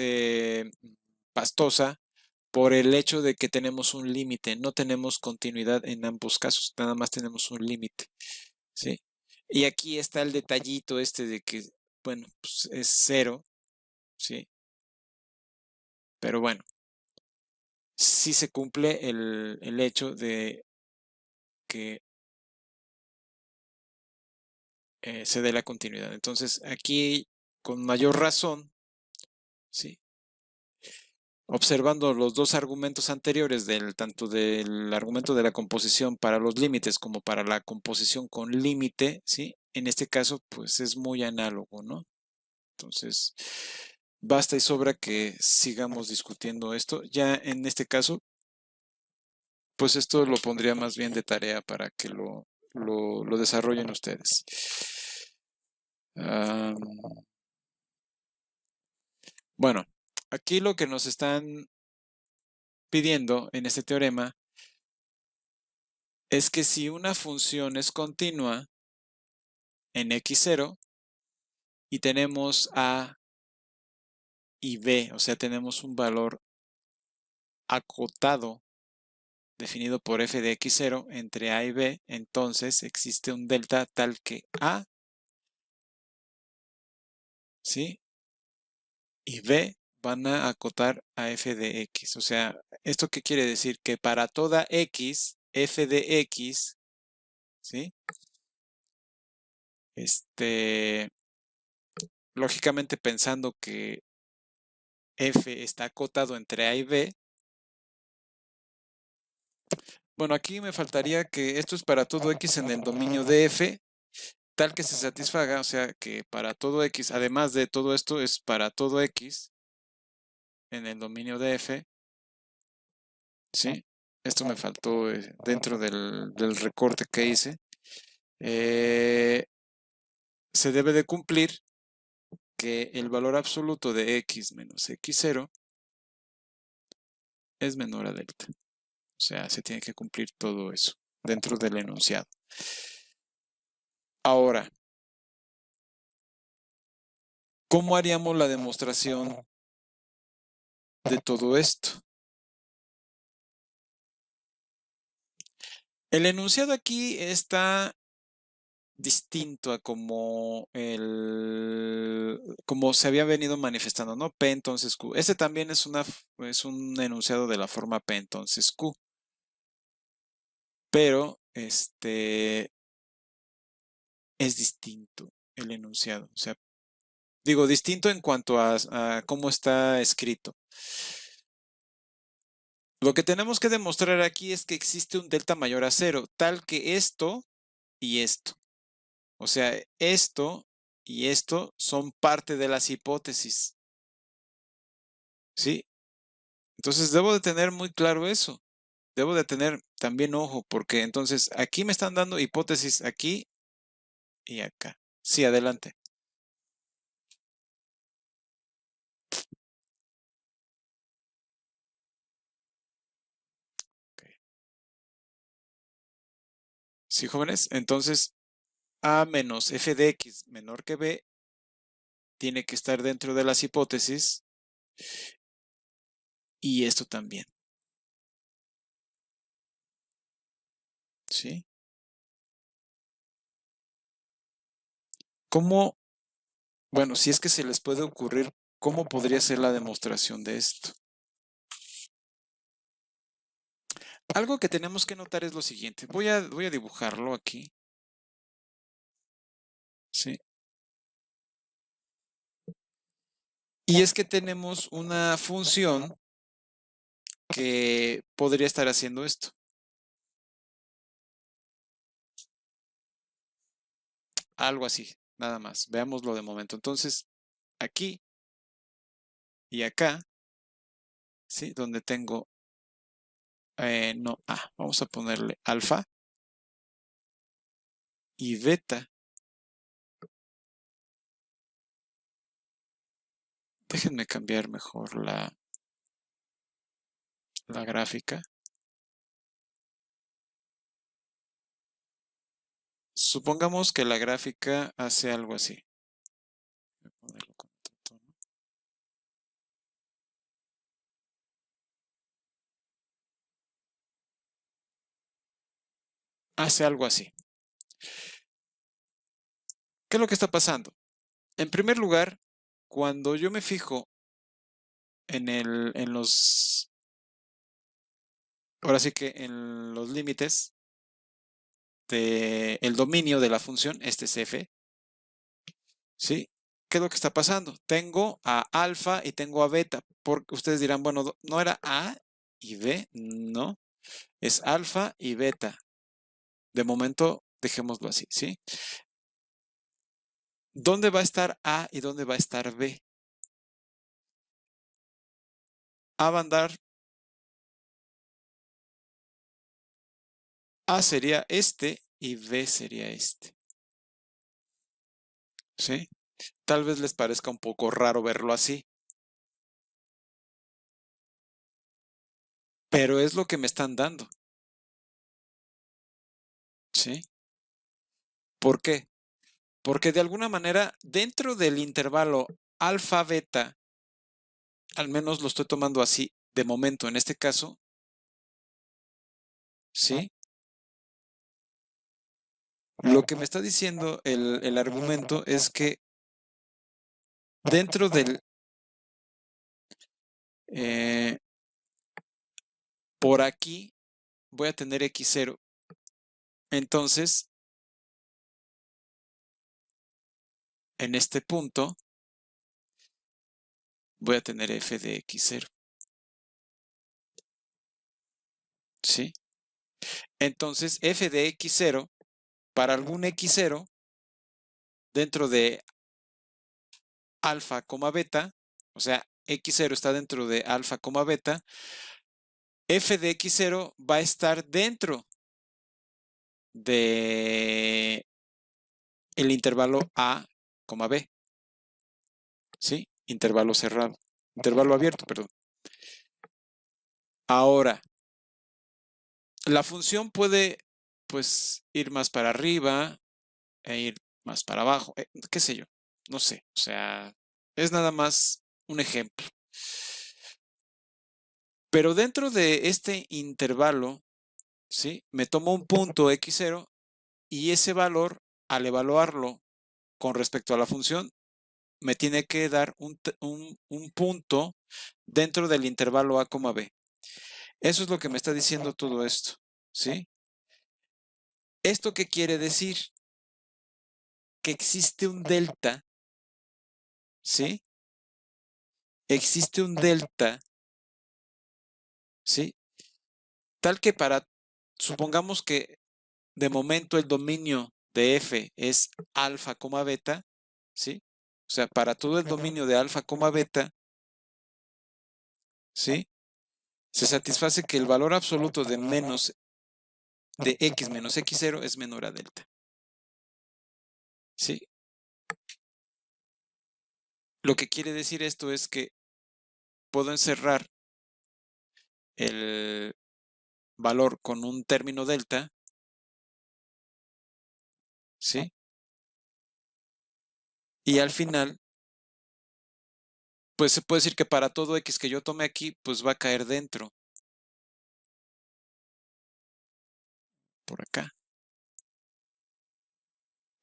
pastosa por el hecho de que tenemos un límite, no tenemos continuidad en ambos casos, nada más tenemos un límite, ¿sí? Y aquí está el detallito este de que, bueno, pues es cero, ¿sí? Pero bueno, sí se cumple el hecho de que se dé la continuidad. Entonces, aquí, con mayor razón, ¿sí? Observando los dos argumentos anteriores, tanto del argumento de la composición para los límites como para la composición con límite, ¿sí? En este caso, pues es muy análogo, ¿no? Entonces, basta y sobra que sigamos discutiendo esto. Ya en este caso, pues esto lo pondría más bien de tarea para que lo desarrollen ustedes. Bueno, aquí lo que nos están pidiendo en este teorema es que si una función es continua en x0 y tenemos a y b, o sea, tenemos un valor acotado definido por f de x0 entre a y b, entonces existe un delta tal que a, ¿sí? Y b van a acotar a f de x. O sea, ¿esto qué quiere decir? Que para toda x, f de x, ¿sí? Lógicamente pensando que f está acotado entre a y b. Bueno, aquí me faltaría que esto es para todo x en el dominio de f, tal que se satisfaga, o sea que para todo x, además de todo esto, es para todo x en el dominio de f, ¿sí? Esto me faltó dentro del recorte que hice. Se debe de cumplir que el valor absoluto de x menos x0 es menor a delta. O sea, se tiene que cumplir todo eso dentro del enunciado. Ahora, ¿cómo haríamos la demostración de todo esto? El enunciado aquí está distinto a como se había venido manifestando, ¿no? P entonces Q. Este también es un enunciado de la forma P entonces Q. Pero es distinto el enunciado. O sea, digo, distinto en cuanto a cómo está escrito. Lo que tenemos que demostrar aquí es que existe un delta mayor a cero, tal que esto y esto. O sea, esto y esto son parte de las hipótesis. ¿Sí? Entonces debo de tener muy claro eso. debo de tener también ojo, porque entonces aquí me están dando hipótesis aquí y acá. Sí, adelante. Ok. Sí, jóvenes, entonces A menos f de x menor que b tiene que estar dentro de las hipótesis y esto también. ¿Sí? ¿Cómo? Bueno, si es que se les puede ocurrir, ¿cómo podría ser la demostración de esto? Algo que tenemos que notar es lo siguiente. Voy a dibujarlo aquí. ¿Sí? Y es que tenemos una función que podría estar haciendo esto. Algo así, nada más. Veámoslo de momento. Entonces, aquí y acá, ¿sí? Donde tengo, no, vamos a ponerle alfa y beta. Déjenme cambiar mejor la gráfica. Supongamos que la gráfica hace algo así. Voy a ponerlo con otro tono. Hace algo así. ¿Qué es lo que está pasando? En primer lugar, cuando yo me fijo en los, ahora sí que en los límites del dominio de la función, este es f, ¿sí? ¿Qué es lo que está pasando? Tengo a alfa y tengo a beta. Porque ustedes dirán, bueno, ¿no era A y B? No, es alfa y beta. De momento, dejémoslo así, ¿sí? ¿Dónde va a estar A y dónde va a estar B? A va a andar, A sería este y B sería este, ¿sí? Tal vez les parezca un poco raro verlo así, pero es lo que me están dando, ¿sí? ¿Por qué? Porque de alguna manera, dentro del intervalo alfa-beta, al menos lo estoy tomando así de momento en este caso, ¿sí? Lo que me está diciendo el argumento es que dentro del, eh, por aquí, voy a tener x0. Entonces, en este punto, voy a tener f de x0, ¿sí? Entonces, f de x0, para algún x0, dentro de alfa, beta, o sea, x0 está dentro de alfa, beta, f de x0 va a estar dentro de el intervalo a, b, ¿sí? Intervalo cerrado, intervalo abierto, perdón. Ahora, la función puede, pues, ir más para arriba e ir más para abajo, qué sé yo, no sé, o sea, es nada más un ejemplo. Pero dentro de este intervalo, ¿sí? Me tomo un punto x0 y ese valor, al evaluarlo con respecto a la función, me tiene que dar un punto dentro del intervalo a, b. Eso es lo que me está diciendo todo esto, ¿sí? ¿Esto qué quiere decir? Que existe un delta, ¿sí? Existe un delta, ¿sí? Tal que supongamos que de momento el dominio de f es alfa, beta, ¿sí? O sea, para todo el dominio de alfa, beta, ¿sí? Se satisface que el valor absoluto de x menos x0 es menor a delta. ¿Sí? Lo que quiere decir esto es que puedo encerrar el valor con un término delta, ¿sí? Y al final, pues se puede decir que para todo x que yo tome aquí, pues va a caer dentro, por acá,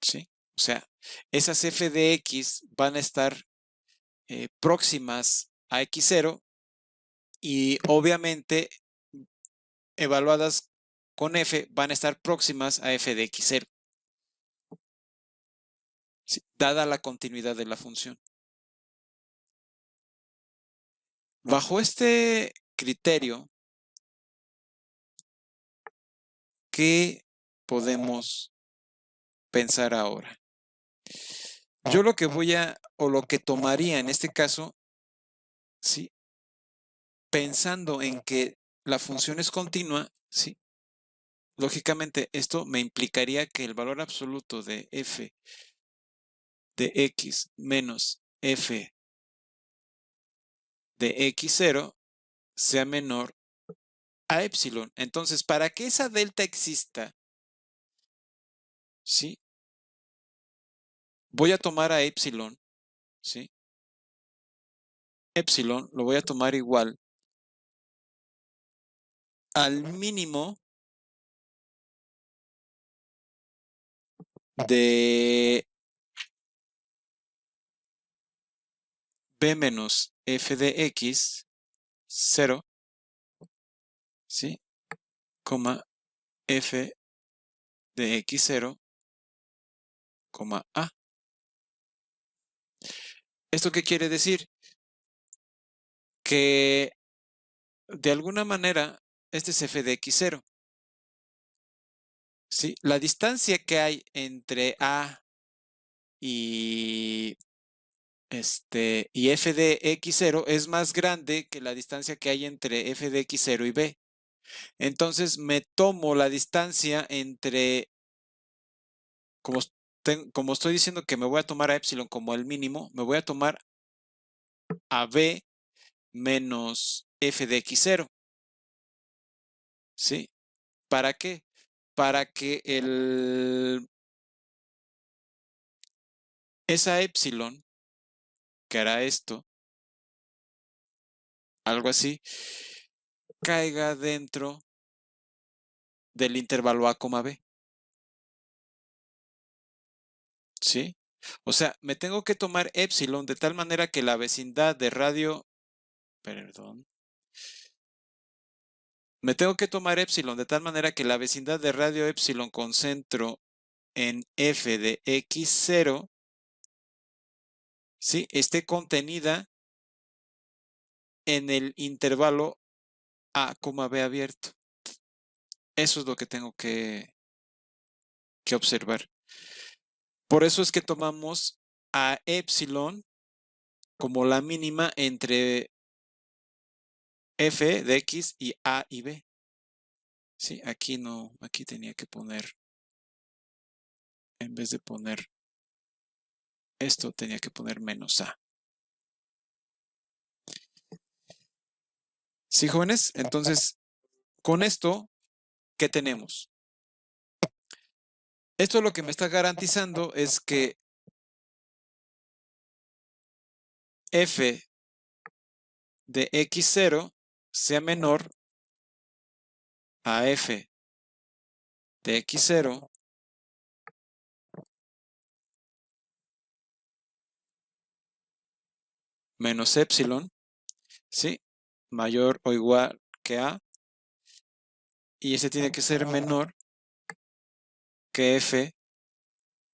¿sí? O sea, esas f de x van a estar próximas a x0 y obviamente evaluadas con f van a estar próximas a f de x0, ¿sí? Dada la continuidad de la función. Bajo este criterio, ¿qué podemos pensar ahora? Yo lo que o lo que tomaría en este caso, ¿sí? Pensando en que la función es continua, ¿sí? Lógicamente, esto me implicaría que el valor absoluto de f de x menos f de x0 sea menor a epsilon. Entonces, para que esa delta exista, ¿sí? Voy a tomar a epsilon, ¿sí? Epsilon lo voy a tomar igual al mínimo de b menos f de x 0, ¿sí? Coma f de x0, coma a. ¿Esto qué quiere decir? Que de alguna manera este es f de x0, ¿sí? La distancia que hay entre a y y f de x0 es más grande que la distancia que hay entre f de x0 y b. Entonces me tomo la distancia entre, como, como estoy diciendo que me voy a tomar a epsilon como el mínimo, me voy a tomar a b menos f de x0, ¿sí? ¿Para qué? Para que esa epsilon, que hará esto, algo así, caiga dentro del intervalo a, b. ¿Sí? O sea, me tengo que tomar epsilon de tal manera que la vecindad de radio, perdón, me tengo que tomar epsilon de tal manera que la vecindad de radio epsilon con centro en f de x0, ¿sí? Esté contenida en el intervalo a, b abierto. Eso es lo que tengo que observar. Por eso es que tomamos a epsilon como la mínima entre f de x y a y b. Sí, aquí no, aquí tenía que poner, en vez de poner esto, tenía que poner menos a. ¿Sí, jóvenes? Entonces, con esto, ¿qué tenemos? Esto lo que me está garantizando es que f de x0 sea menor a f de x0 menos epsilon, ¿sí? Mayor o igual que a, y ese tiene que ser menor que f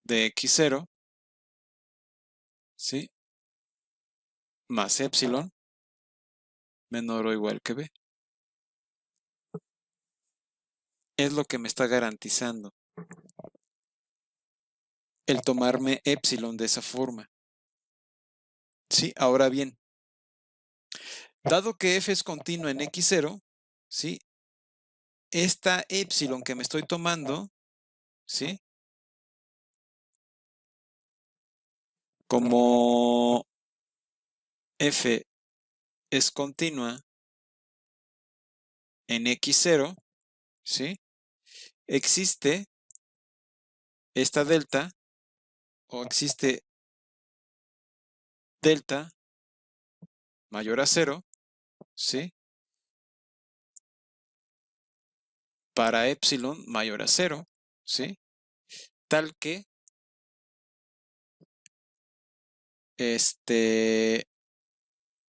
de x0, ¿sí? Más epsilon menor o igual que b. Es lo que me está garantizando el tomarme epsilon de esa forma. Sí, ahora bien, Dado que f es continua en x0, ¿sí? Esta epsilon que me estoy tomando, ¿sí? Como f es continua en x0, ¿sí? Existe esta delta, o existe delta mayor a 0, ¿sí? Para epsilon mayor a 0, ¿sí? Tal que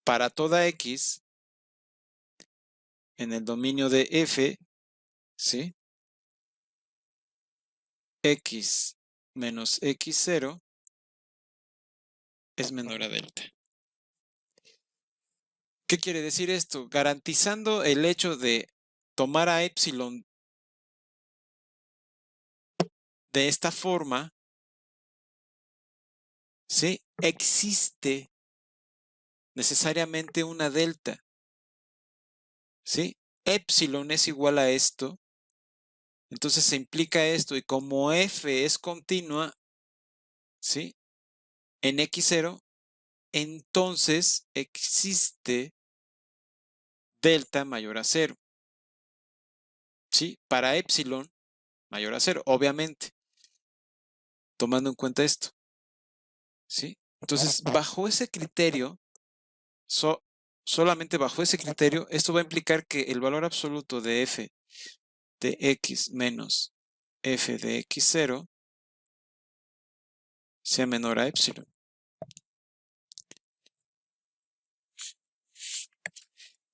para toda x en el dominio de f, ¿sí? X menos x0 es menor a delta. ¿Qué quiere decir esto? Garantizando el hecho de tomar a epsilon de esta forma, ¿sí? Existe necesariamente una delta, ¿sí? Epsilon es igual a esto, entonces se implica esto, y como f es continua, ¿sí? En x0, entonces existe delta mayor a 0, ¿sí? Para epsilon mayor a 0, obviamente, tomando en cuenta esto, ¿sí? Entonces, bajo ese criterio, solamente bajo ese criterio, esto va a implicar que el valor absoluto de f de x menos f de x0 sea menor a epsilon.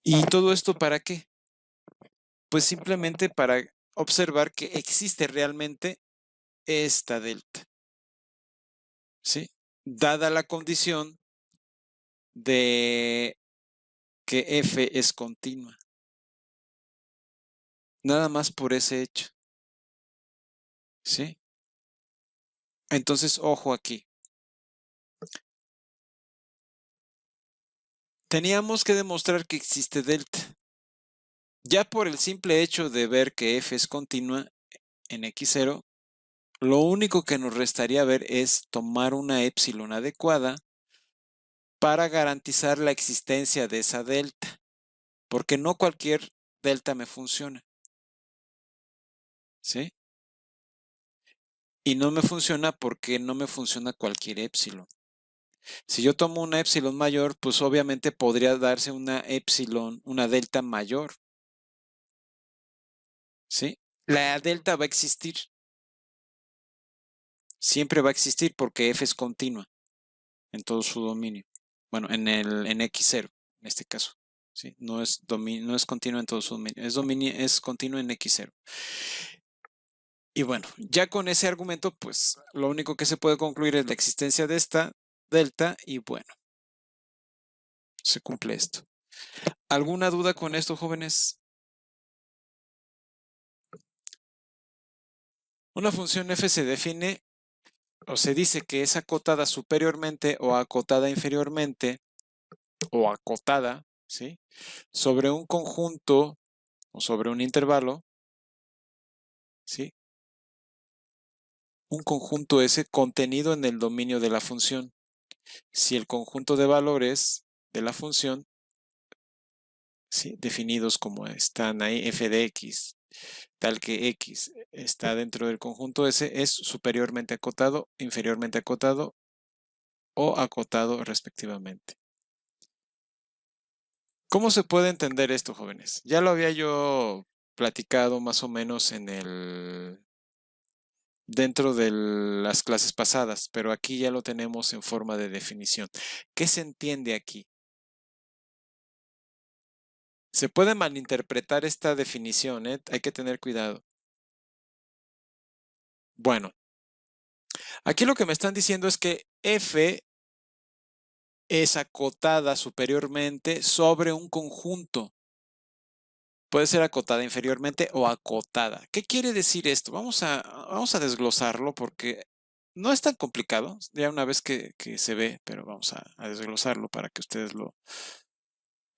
¿Y todo esto para qué? Pues simplemente para observar que existe realmente esta delta, ¿sí? Dada la condición de que f es continua. Nada más por ese hecho, ¿sí? Entonces, ojo aquí. Teníamos que demostrar que existe delta. Ya por el simple hecho de ver que f es continua en x0, lo único que nos restaría ver es tomar una epsilon adecuada para garantizar la existencia de esa delta, porque no cualquier delta me funciona, ¿sí? Y no me funciona porque no me funciona cualquier epsilon. Si yo tomo una epsilon mayor, pues obviamente podría darse una epsilon, una delta mayor, ¿sí? La delta va a existir, siempre va a existir porque f es continua en todo su dominio. Bueno, en x0, en este caso, ¿sí? No es continua en todo su dominio, es continua en x0. Y bueno, ya con ese argumento, pues lo único que se puede concluir es la existencia de esta delta y bueno, se cumple esto. ¿Alguna duda con esto, jóvenes? Una función f se define o se dice que es acotada superiormente o acotada inferiormente o acotada, ¿sí? Sobre un conjunto o sobre un intervalo, ¿sí? Un conjunto S contenido en el dominio de la función. Si el conjunto de valores de la función, ¿sí? Definidos como están ahí, f de x, tal que x está dentro del conjunto S, es superiormente acotado, inferiormente acotado o acotado respectivamente. ¿Cómo se puede entender esto, jóvenes? Ya lo había yo platicado más o menos dentro de las clases pasadas, pero aquí ya lo tenemos en forma de definición. ¿Qué se entiende aquí? Se puede malinterpretar esta definición, ¿eh? Hay que tener cuidado. Bueno, aquí lo que me están diciendo es que f es acotada superiormente sobre un conjunto. Puede ser acotada inferiormente o acotada. ¿Qué quiere decir esto? Vamos a desglosarlo porque no es tan complicado, ya una vez que se ve, pero vamos a desglosarlo para que ustedes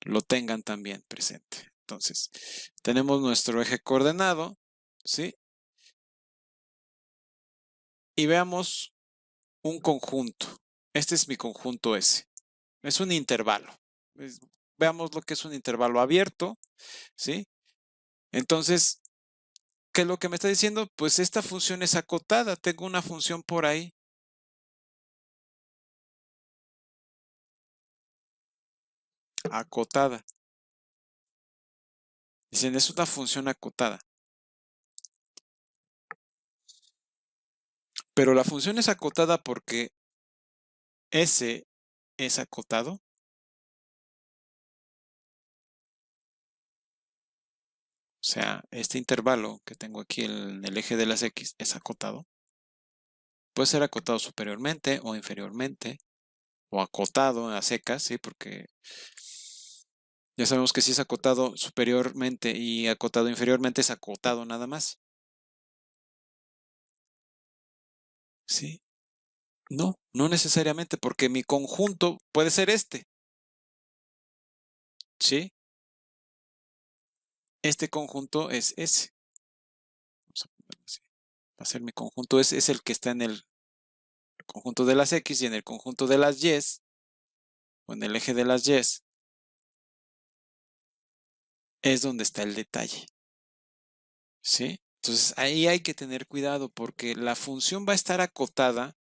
lo tengan también presente. Entonces, tenemos nuestro eje coordenado, ¿sí? Y veamos un conjunto. Este es mi conjunto S. Es un intervalo. Veamos lo que es un intervalo abierto, ¿sí? Entonces, ¿qué es lo que me está diciendo? Pues esta función es acotada. Tengo una función por ahí. Acotada. Dicen, es una función acotada. Pero la función es acotada porque S es acotado. O sea, este intervalo que tengo aquí en el eje de las X es acotado. Puede ser acotado superiormente o inferiormente, o acotado a secas, ¿sí? Porque ya sabemos que si es acotado superiormente y acotado inferiormente es acotado nada más. ¿Sí? No, no necesariamente, porque mi conjunto puede ser este. ¿Sí? Este conjunto es ese. Vamos a ponerlo así. Va a ser mi conjunto es el que está en el conjunto de las X y en el conjunto de las Y, o en el eje de las Y, es donde está el detalle. ¿Sí? Entonces ahí hay que tener cuidado porque la función va a estar acotada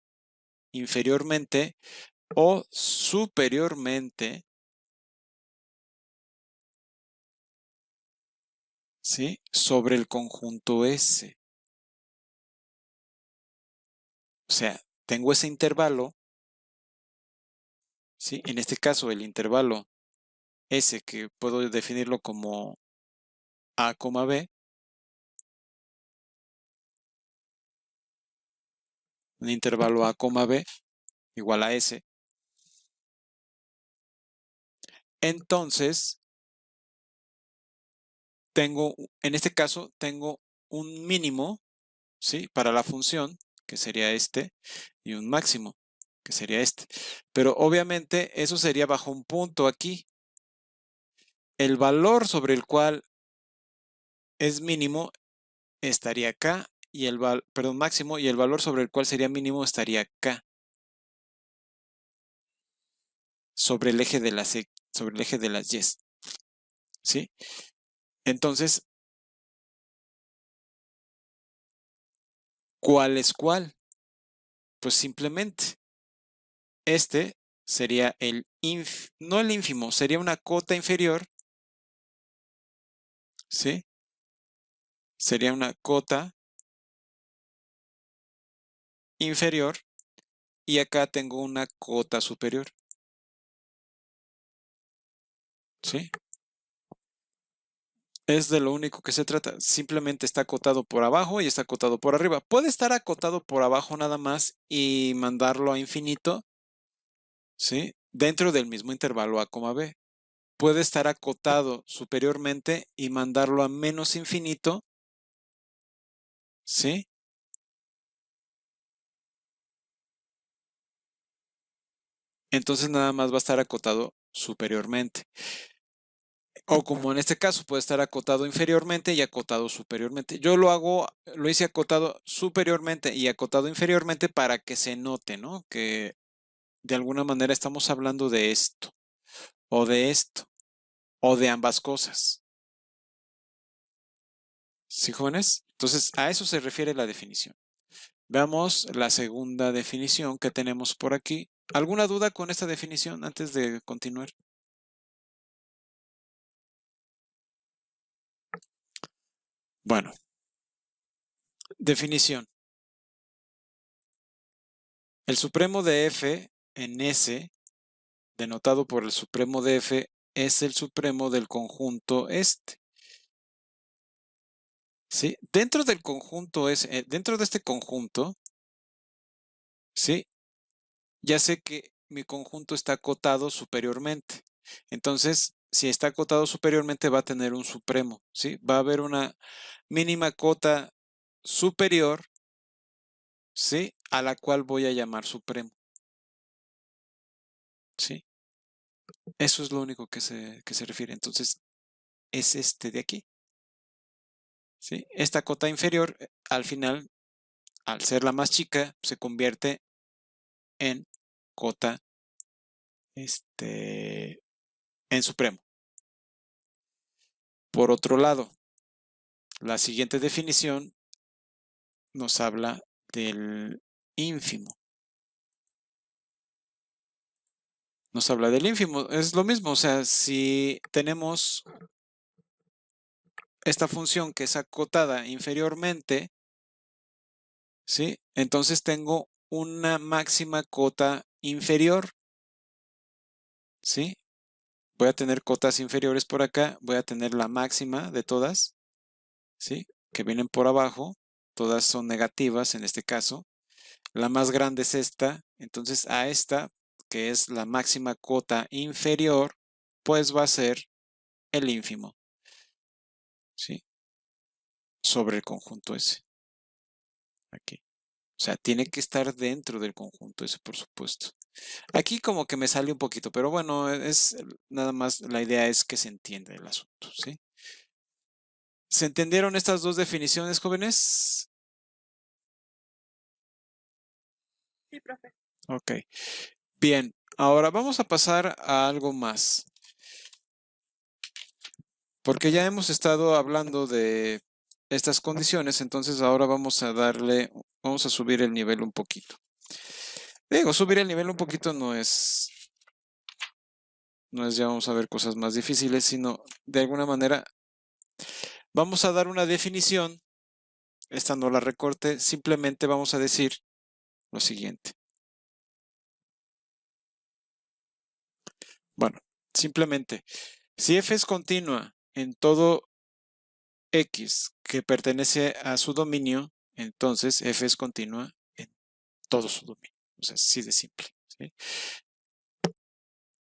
inferiormente o superiormente, ¿sí? Sobre el conjunto S. O sea, tengo ese intervalo, ¿sí? En este caso el intervalo S, que puedo definirlo como A, B, un intervalo A, B igual a S. Entonces, en este caso, tengo un mínimo, ¿sí? Para la función, que sería este, y un máximo, que sería este. Pero obviamente eso sería bajo un punto aquí. El valor sobre el cual es mínimo estaría acá, y perdón, máximo, y el valor sobre el cual sería mínimo estaría acá, sobre el eje de sobre el eje de las Y, ¿sí? Entonces, ¿cuál es cuál? Pues simplemente, este sería no el ínfimo, sería una cota inferior, ¿sí? Sería una cota inferior y acá tengo una cota superior, ¿sí? Es de lo único que se trata. Simplemente está acotado por abajo y está acotado por arriba. Puede estar acotado por abajo nada más y mandarlo a infinito, ¿sí? Dentro del mismo intervalo A, B. Puede estar acotado superiormente y mandarlo a menos infinito, ¿sí? Entonces nada más va a estar acotado superiormente. O como en este caso, puede estar acotado inferiormente y acotado superiormente. Yo lo hice acotado superiormente y acotado inferiormente para que se note, ¿no? Que de alguna manera estamos hablando de esto, o de esto, o de ambas cosas. ¿Sí, jóvenes? Entonces, a eso se refiere la definición. Veamos la segunda definición que tenemos por aquí. ¿Alguna duda con esta definición antes de continuar? Bueno, definición. El supremo de f en S, denotado por el supremo de f, es el supremo del conjunto este. ¿Sí? Dentro del conjunto dentro de este conjunto, ¿sí? Ya sé que mi conjunto está acotado superiormente. Entonces, si está acotado superiormente, va a tener un supremo, ¿sí? Va a haber una mínima cota superior, ¿sí? A la cual voy a llamar supremo, ¿sí? Eso es lo único que se refiere. Entonces, es este de aquí. ¿Sí? Esta cota inferior, al final, al ser la más chica, se convierte en cota en supremo. Por otro lado, la siguiente definición nos habla del ínfimo. Nos habla del ínfimo. Es lo mismo, o sea, si tenemos esta función que es acotada inferiormente, ¿sí? Entonces tengo una máxima cota inferior, ¿sí? Voy a tener cotas inferiores por acá, voy a tener la máxima de todas, ¿sí? Que vienen por abajo, todas son negativas en este caso. La más grande es esta, entonces a esta, que es la máxima cota inferior, pues va a ser el ínfimo, ¿sí? Sobre el conjunto S. Aquí. O sea, tiene que estar dentro del conjunto S, por supuesto. Aquí como que me sale un poquito, pero bueno, es nada más, la idea es que se entienda el asunto, ¿sí? ¿Se entendieron estas dos definiciones, jóvenes? Sí, profe. Ok. Bien, ahora vamos a pasar a algo más. Porque ya hemos estado hablando de estas condiciones, entonces ahora vamos a subir el nivel un poquito. Digo, subir el nivel un poquito no es ya vamos a ver cosas más difíciles, sino de alguna manera vamos a dar una definición. Esta no la recorte, simplemente vamos a decir lo siguiente. Bueno, simplemente, si f es continua en todo x que pertenece a su dominio, entonces f es continua en todo su dominio. O sea, así de simple. ¿Sí?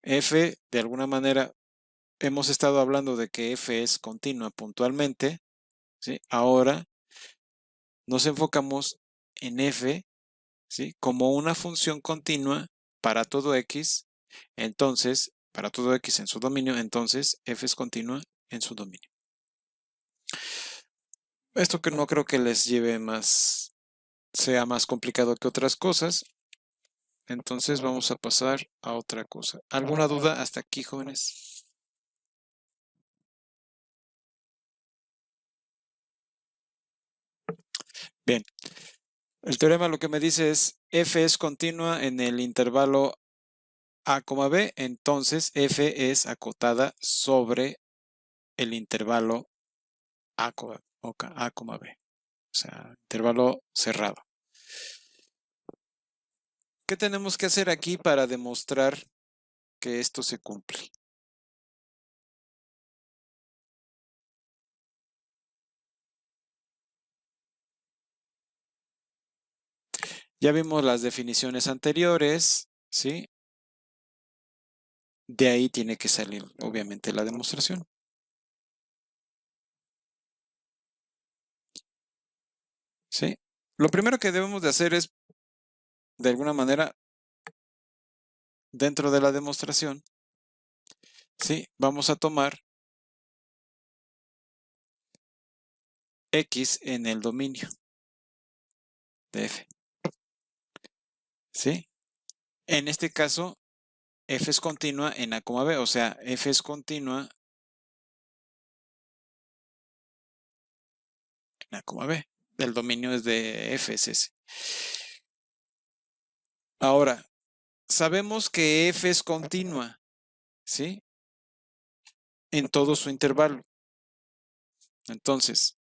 F, de alguna manera, hemos estado hablando de que f es continua puntualmente. ¿Sí? Ahora nos enfocamos en f, ¿sí? Como una función continua para todo x. Entonces, para todo x en su dominio, entonces f es continua en su dominio. Esto que no creo que les lleve sea más complicado que otras cosas. Entonces vamos a pasar a otra cosa. ¿Alguna duda hasta aquí, jóvenes? Bien. El teorema lo que me dice es f es continua en el intervalo a, b, entonces f es acotada sobre el intervalo a, b. O sea, intervalo cerrado. ¿Qué tenemos que hacer aquí para demostrar que esto se cumple? Ya vimos las definiciones anteriores, ¿sí? De ahí tiene que salir, obviamente, la demostración. ¿Sí? Lo primero que debemos de hacer es, de alguna manera, dentro de la demostración, ¿sí? Vamos a tomar x en el dominio de f, ¿sí? En este caso, f es continua en a, b, o sea, f es continua en a, b. El dominio es de f, es ese. Ahora, sabemos que f es continua, ¿sí? En todo su intervalo. Entonces,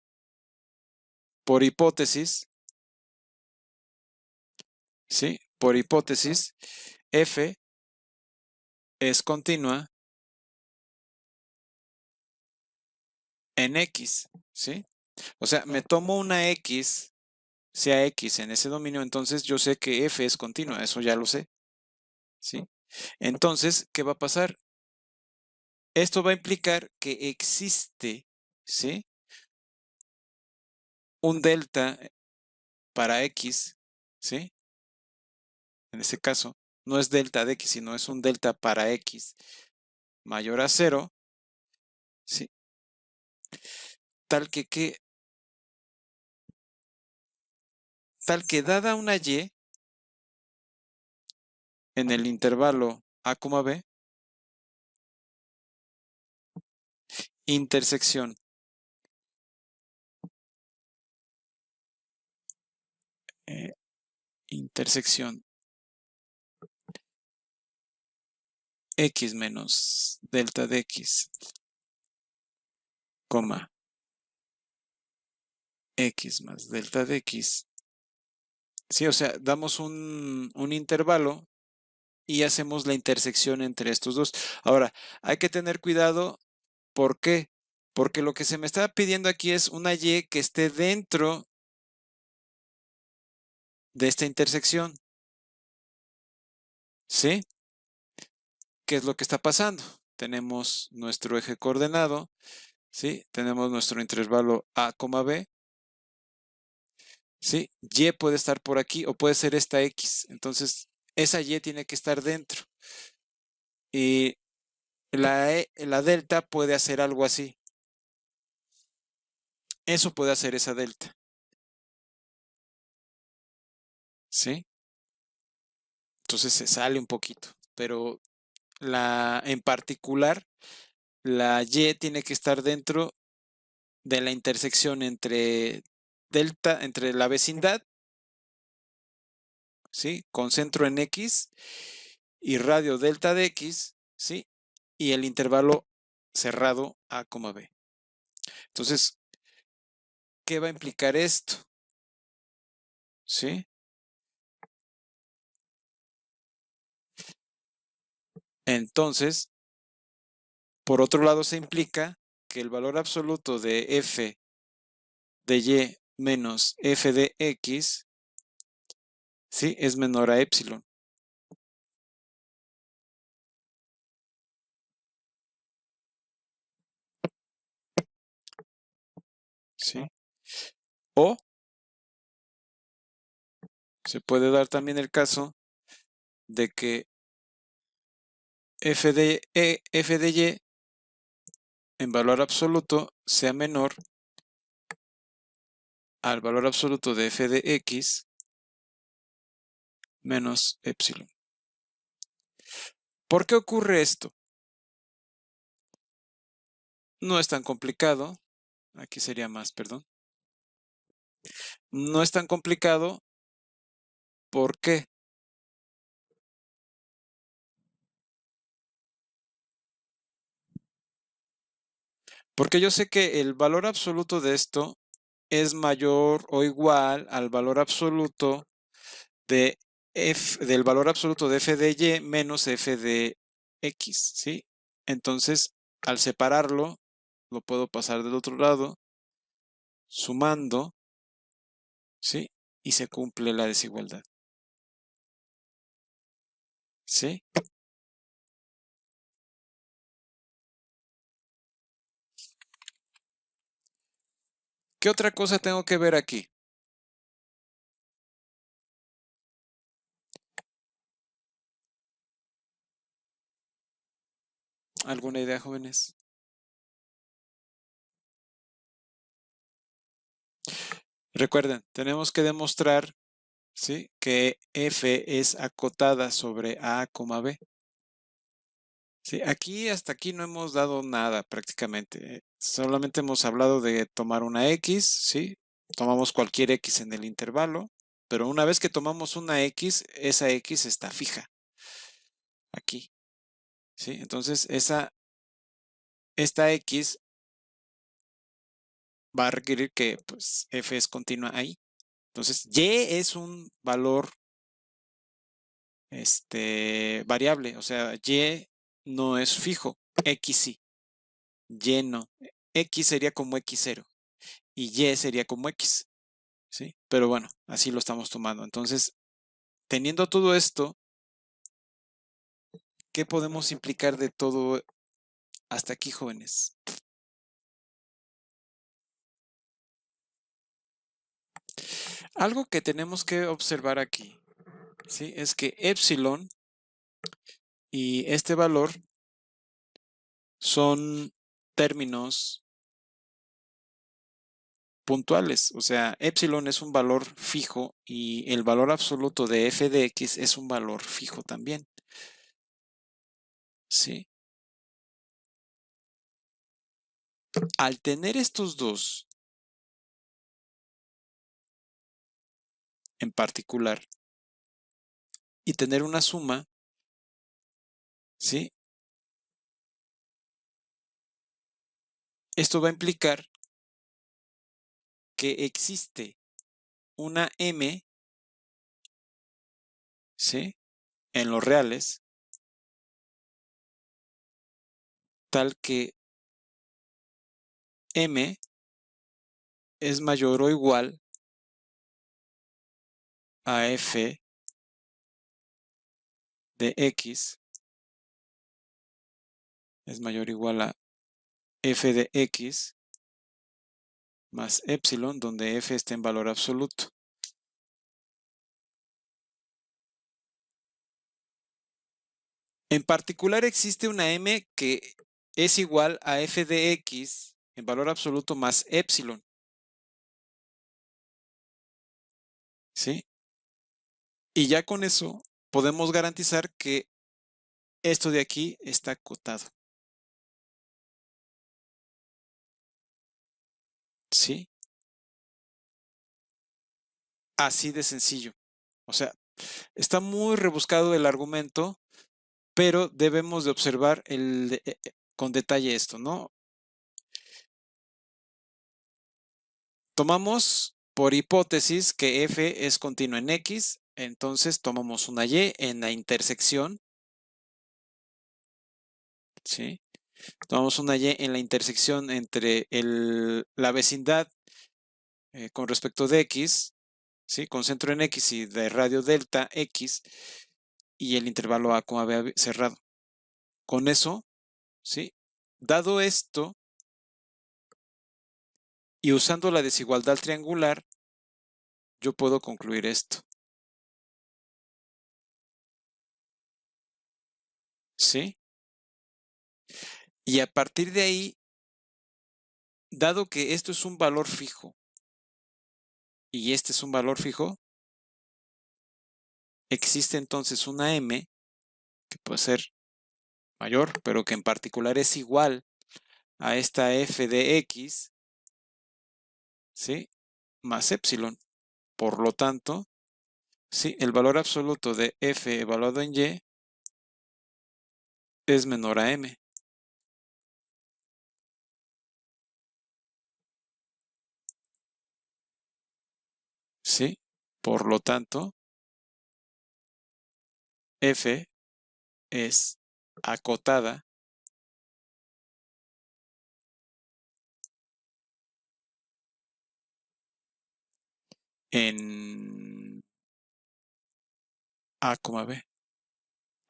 por hipótesis, ¿sí? Por hipótesis, f es continua en x, ¿sí? O sea, me tomo una x, sea x en ese dominio, entonces yo sé que f es continua, eso ya lo sé, ¿sí? Entonces, ¿qué va a pasar? Esto va a implicar que existe, ¿sí? Un delta para x, ¿sí? En este caso, no es delta de x, sino es un delta para x mayor a 0, ¿sí? Tal que dada una y en el intervalo a, b, intersección eh, intersección x menos delta de x, coma, x más delta de x. Sí, o sea, damos un intervalo y hacemos la intersección entre estos dos. Ahora, hay que tener cuidado. ¿Por qué? Porque lo que se me está pidiendo aquí es una y que esté dentro de esta intersección. ¿Sí? ¿Qué es lo que está pasando? Tenemos nuestro eje coordenado, ¿sí? Tenemos nuestro intervalo a, b, ¿sí? Y puede estar por aquí o puede ser esta x. Entonces, esa y tiene que estar dentro. Y la delta puede hacer algo así. Eso puede hacer esa delta. ¿Sí? Entonces se sale un poquito. Pero en particular, la y tiene que estar dentro de la intersección entre delta, entre la vecindad, ¿sí? Con centro en x y radio delta de x, ¿sí? Y el intervalo cerrado a, b. Entonces, ¿qué va a implicar esto? ¿Sí? Entonces, por otro lado, se implica que el valor absoluto de f de y menos f de x, ¿sí? Es menor a epsilon. ¿Sí? O se puede dar también el caso de que f de y en valor absoluto sea menor al valor absoluto de f de x menos epsilon. ¿Por qué ocurre esto? No es tan complicado. Aquí sería más, perdón. No es tan complicado. ¿Por qué? Porque yo sé que el valor absoluto de esto es mayor o igual al valor absoluto de del valor absoluto de f de y menos f de x, ¿sí? Entonces, al separarlo, lo puedo pasar del otro lado, sumando, ¿sí? Y se cumple la desigualdad, ¿sí? ¿Qué otra cosa tengo que ver aquí? ¿Alguna idea, jóvenes? Recuerden, tenemos que demostrar, ¿sí?, que f es acotada sobre a, b. Sí, aquí hasta aquí no hemos dado nada prácticamente. Solamente hemos hablado de tomar una x, ¿sí? Tomamos cualquier x en el intervalo, pero una vez que tomamos una x, esa x está fija aquí, ¿sí? Entonces, esta x va a requerir que pues, f es continua ahí. Entonces, y es un valor variable, o sea, y no es fijo, x sí, y no. X sería como x0 y y sería como x, ¿sí? Pero bueno, así lo estamos tomando. Entonces, teniendo todo esto, ¿qué podemos implicar de todo hasta aquí, jóvenes? Algo que tenemos que observar aquí, ¿sí? Es que epsilon y este valor son términos puntuales, o sea, epsilon es un valor fijo y el valor absoluto de f de x es un valor fijo también. ¿Sí? Al tener estos dos en particular y tener una suma, ¿sí? Esto va a implicar que existe una m, ¿sí? En los reales, tal que m es mayor o igual a f de x, es mayor o igual a f de x más epsilon, donde f está en valor absoluto. En particular existe una m que es igual a f de x en valor absoluto más epsilon. ¿Sí? Y ya con eso podemos garantizar que esto de aquí está acotado. ¿Sí? Así de sencillo. O sea, está muy rebuscado el argumento, pero debemos de observar con detalle esto, ¿no? Tomamos por hipótesis que f es continua en x, entonces tomamos una y en la intersección, ¿sí? Tomamos una y en la intersección entre la vecindad con respecto de x, ¿sí? Con centro en x y de radio delta x y el intervalo a, b cerrado. Con eso, ¿sí? Dado esto y usando la desigualdad triangular, yo puedo concluir esto. ¿Sí? Y a partir de ahí, dado que esto es un valor fijo y este es un valor fijo, existe entonces una m que puede ser mayor, pero que en particular es igual a esta f de x, ¿sí? Más epsilon. Por lo tanto, ¿sí? El valor absoluto de f evaluado en y es menor a m. ¿Sí? Por lo tanto, f es acotada en a, b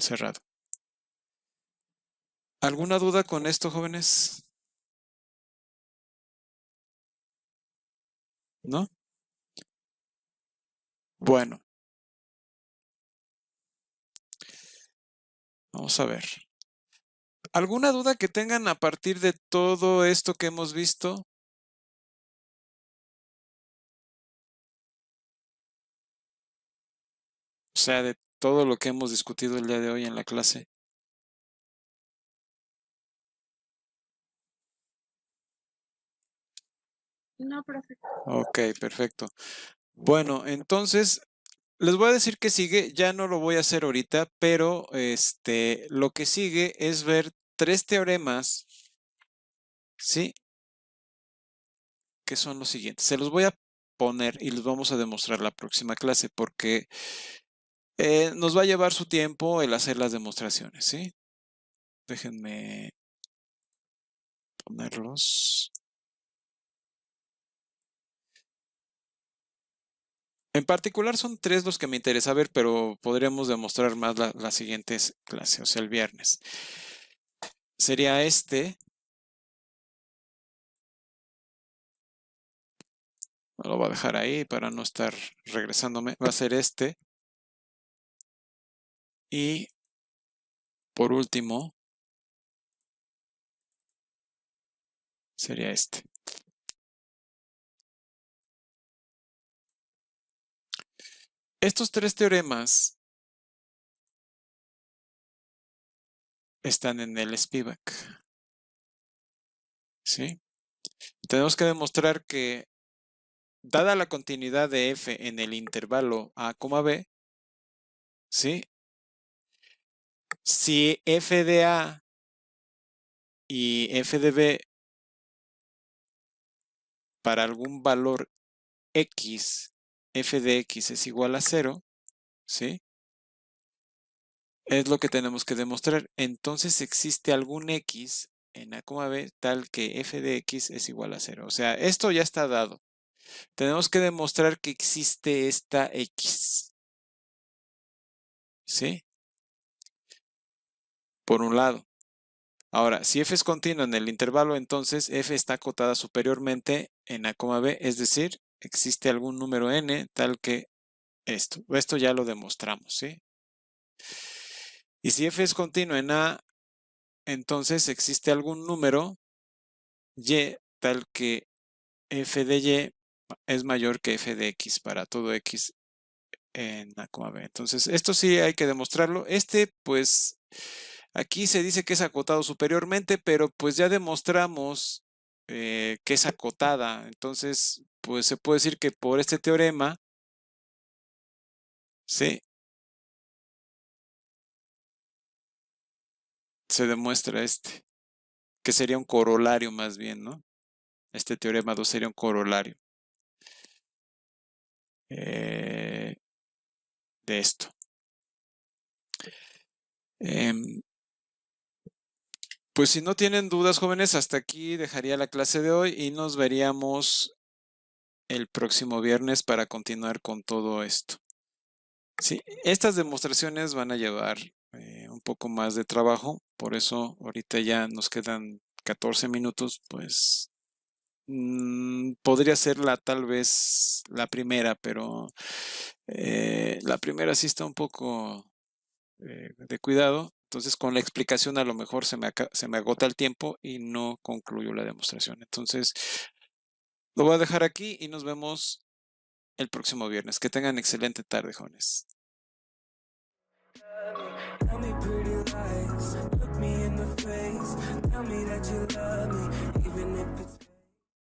cerrado. ¿Alguna duda con esto, jóvenes? ¿No? Bueno, vamos a ver. ¿Alguna duda que tengan a partir de todo esto que hemos visto? O sea, de todo lo que hemos discutido el día de hoy en la clase. No, profe. Ok, perfecto. Bueno, entonces les voy a decir que sigue, ya no lo voy a hacer ahorita, pero lo que sigue es ver 3 teoremas, ¿sí? Que son los siguientes. Se los voy a poner y los vamos a demostrar la próxima clase porque nos va a llevar su tiempo el hacer las demostraciones, ¿sí? Déjenme ponerlos. En particular son 3 los que me interesa ver, pero podríamos demostrar más las siguientes clases, o sea, el viernes. Sería lo voy a dejar ahí para no estar regresándome. Va a ser y por último Sería este. Estos tres teoremas están en el Spivak, ¿sí? Tenemos que demostrar que, dada la continuidad de f en el intervalo a, b, ¿sí? Si f de a y f de b para algún valor x, f de x es igual a 0, ¿sí? Es lo que tenemos que demostrar. Entonces existe algún x en a, b tal que f de x es igual a 0. O sea, esto ya está dado. Tenemos que demostrar que existe esta x, ¿sí? Por un lado. Ahora, si f es continua en el intervalo, entonces f está acotada superiormente en a, b, es decir, existe algún número n tal que esto. Esto ya lo demostramos, ¿sí? Y si f es continua en a, entonces existe algún número y tal que f de y es mayor que f de x para todo x en a, b. Entonces, esto sí hay que demostrarlo. Pues, aquí se dice que es acotado superiormente, pero pues ya demostramos que es acotada. Entonces, pues se puede decir que por este teorema, sí, se demuestra que sería un corolario más bien, ¿no? Este teorema 2 sería un corolario de esto. Em, Pues si no tienen dudas, jóvenes, hasta aquí dejaría la clase de hoy y nos veríamos el próximo viernes para continuar con todo esto. Sí, estas demostraciones van a llevar un poco más de trabajo, por eso ahorita ya nos quedan 14 minutos, pues podría ser tal vez la primera, pero la primera sí está un poco de cuidado. Entonces, con la explicación a lo mejor se me agota el tiempo y no concluyo la demostración. Entonces, lo voy a dejar aquí y nos vemos el próximo viernes. Que tengan excelente tarde, jóvenes. Tell me pretty lies, look me in the face, tell me that you love me, even if it's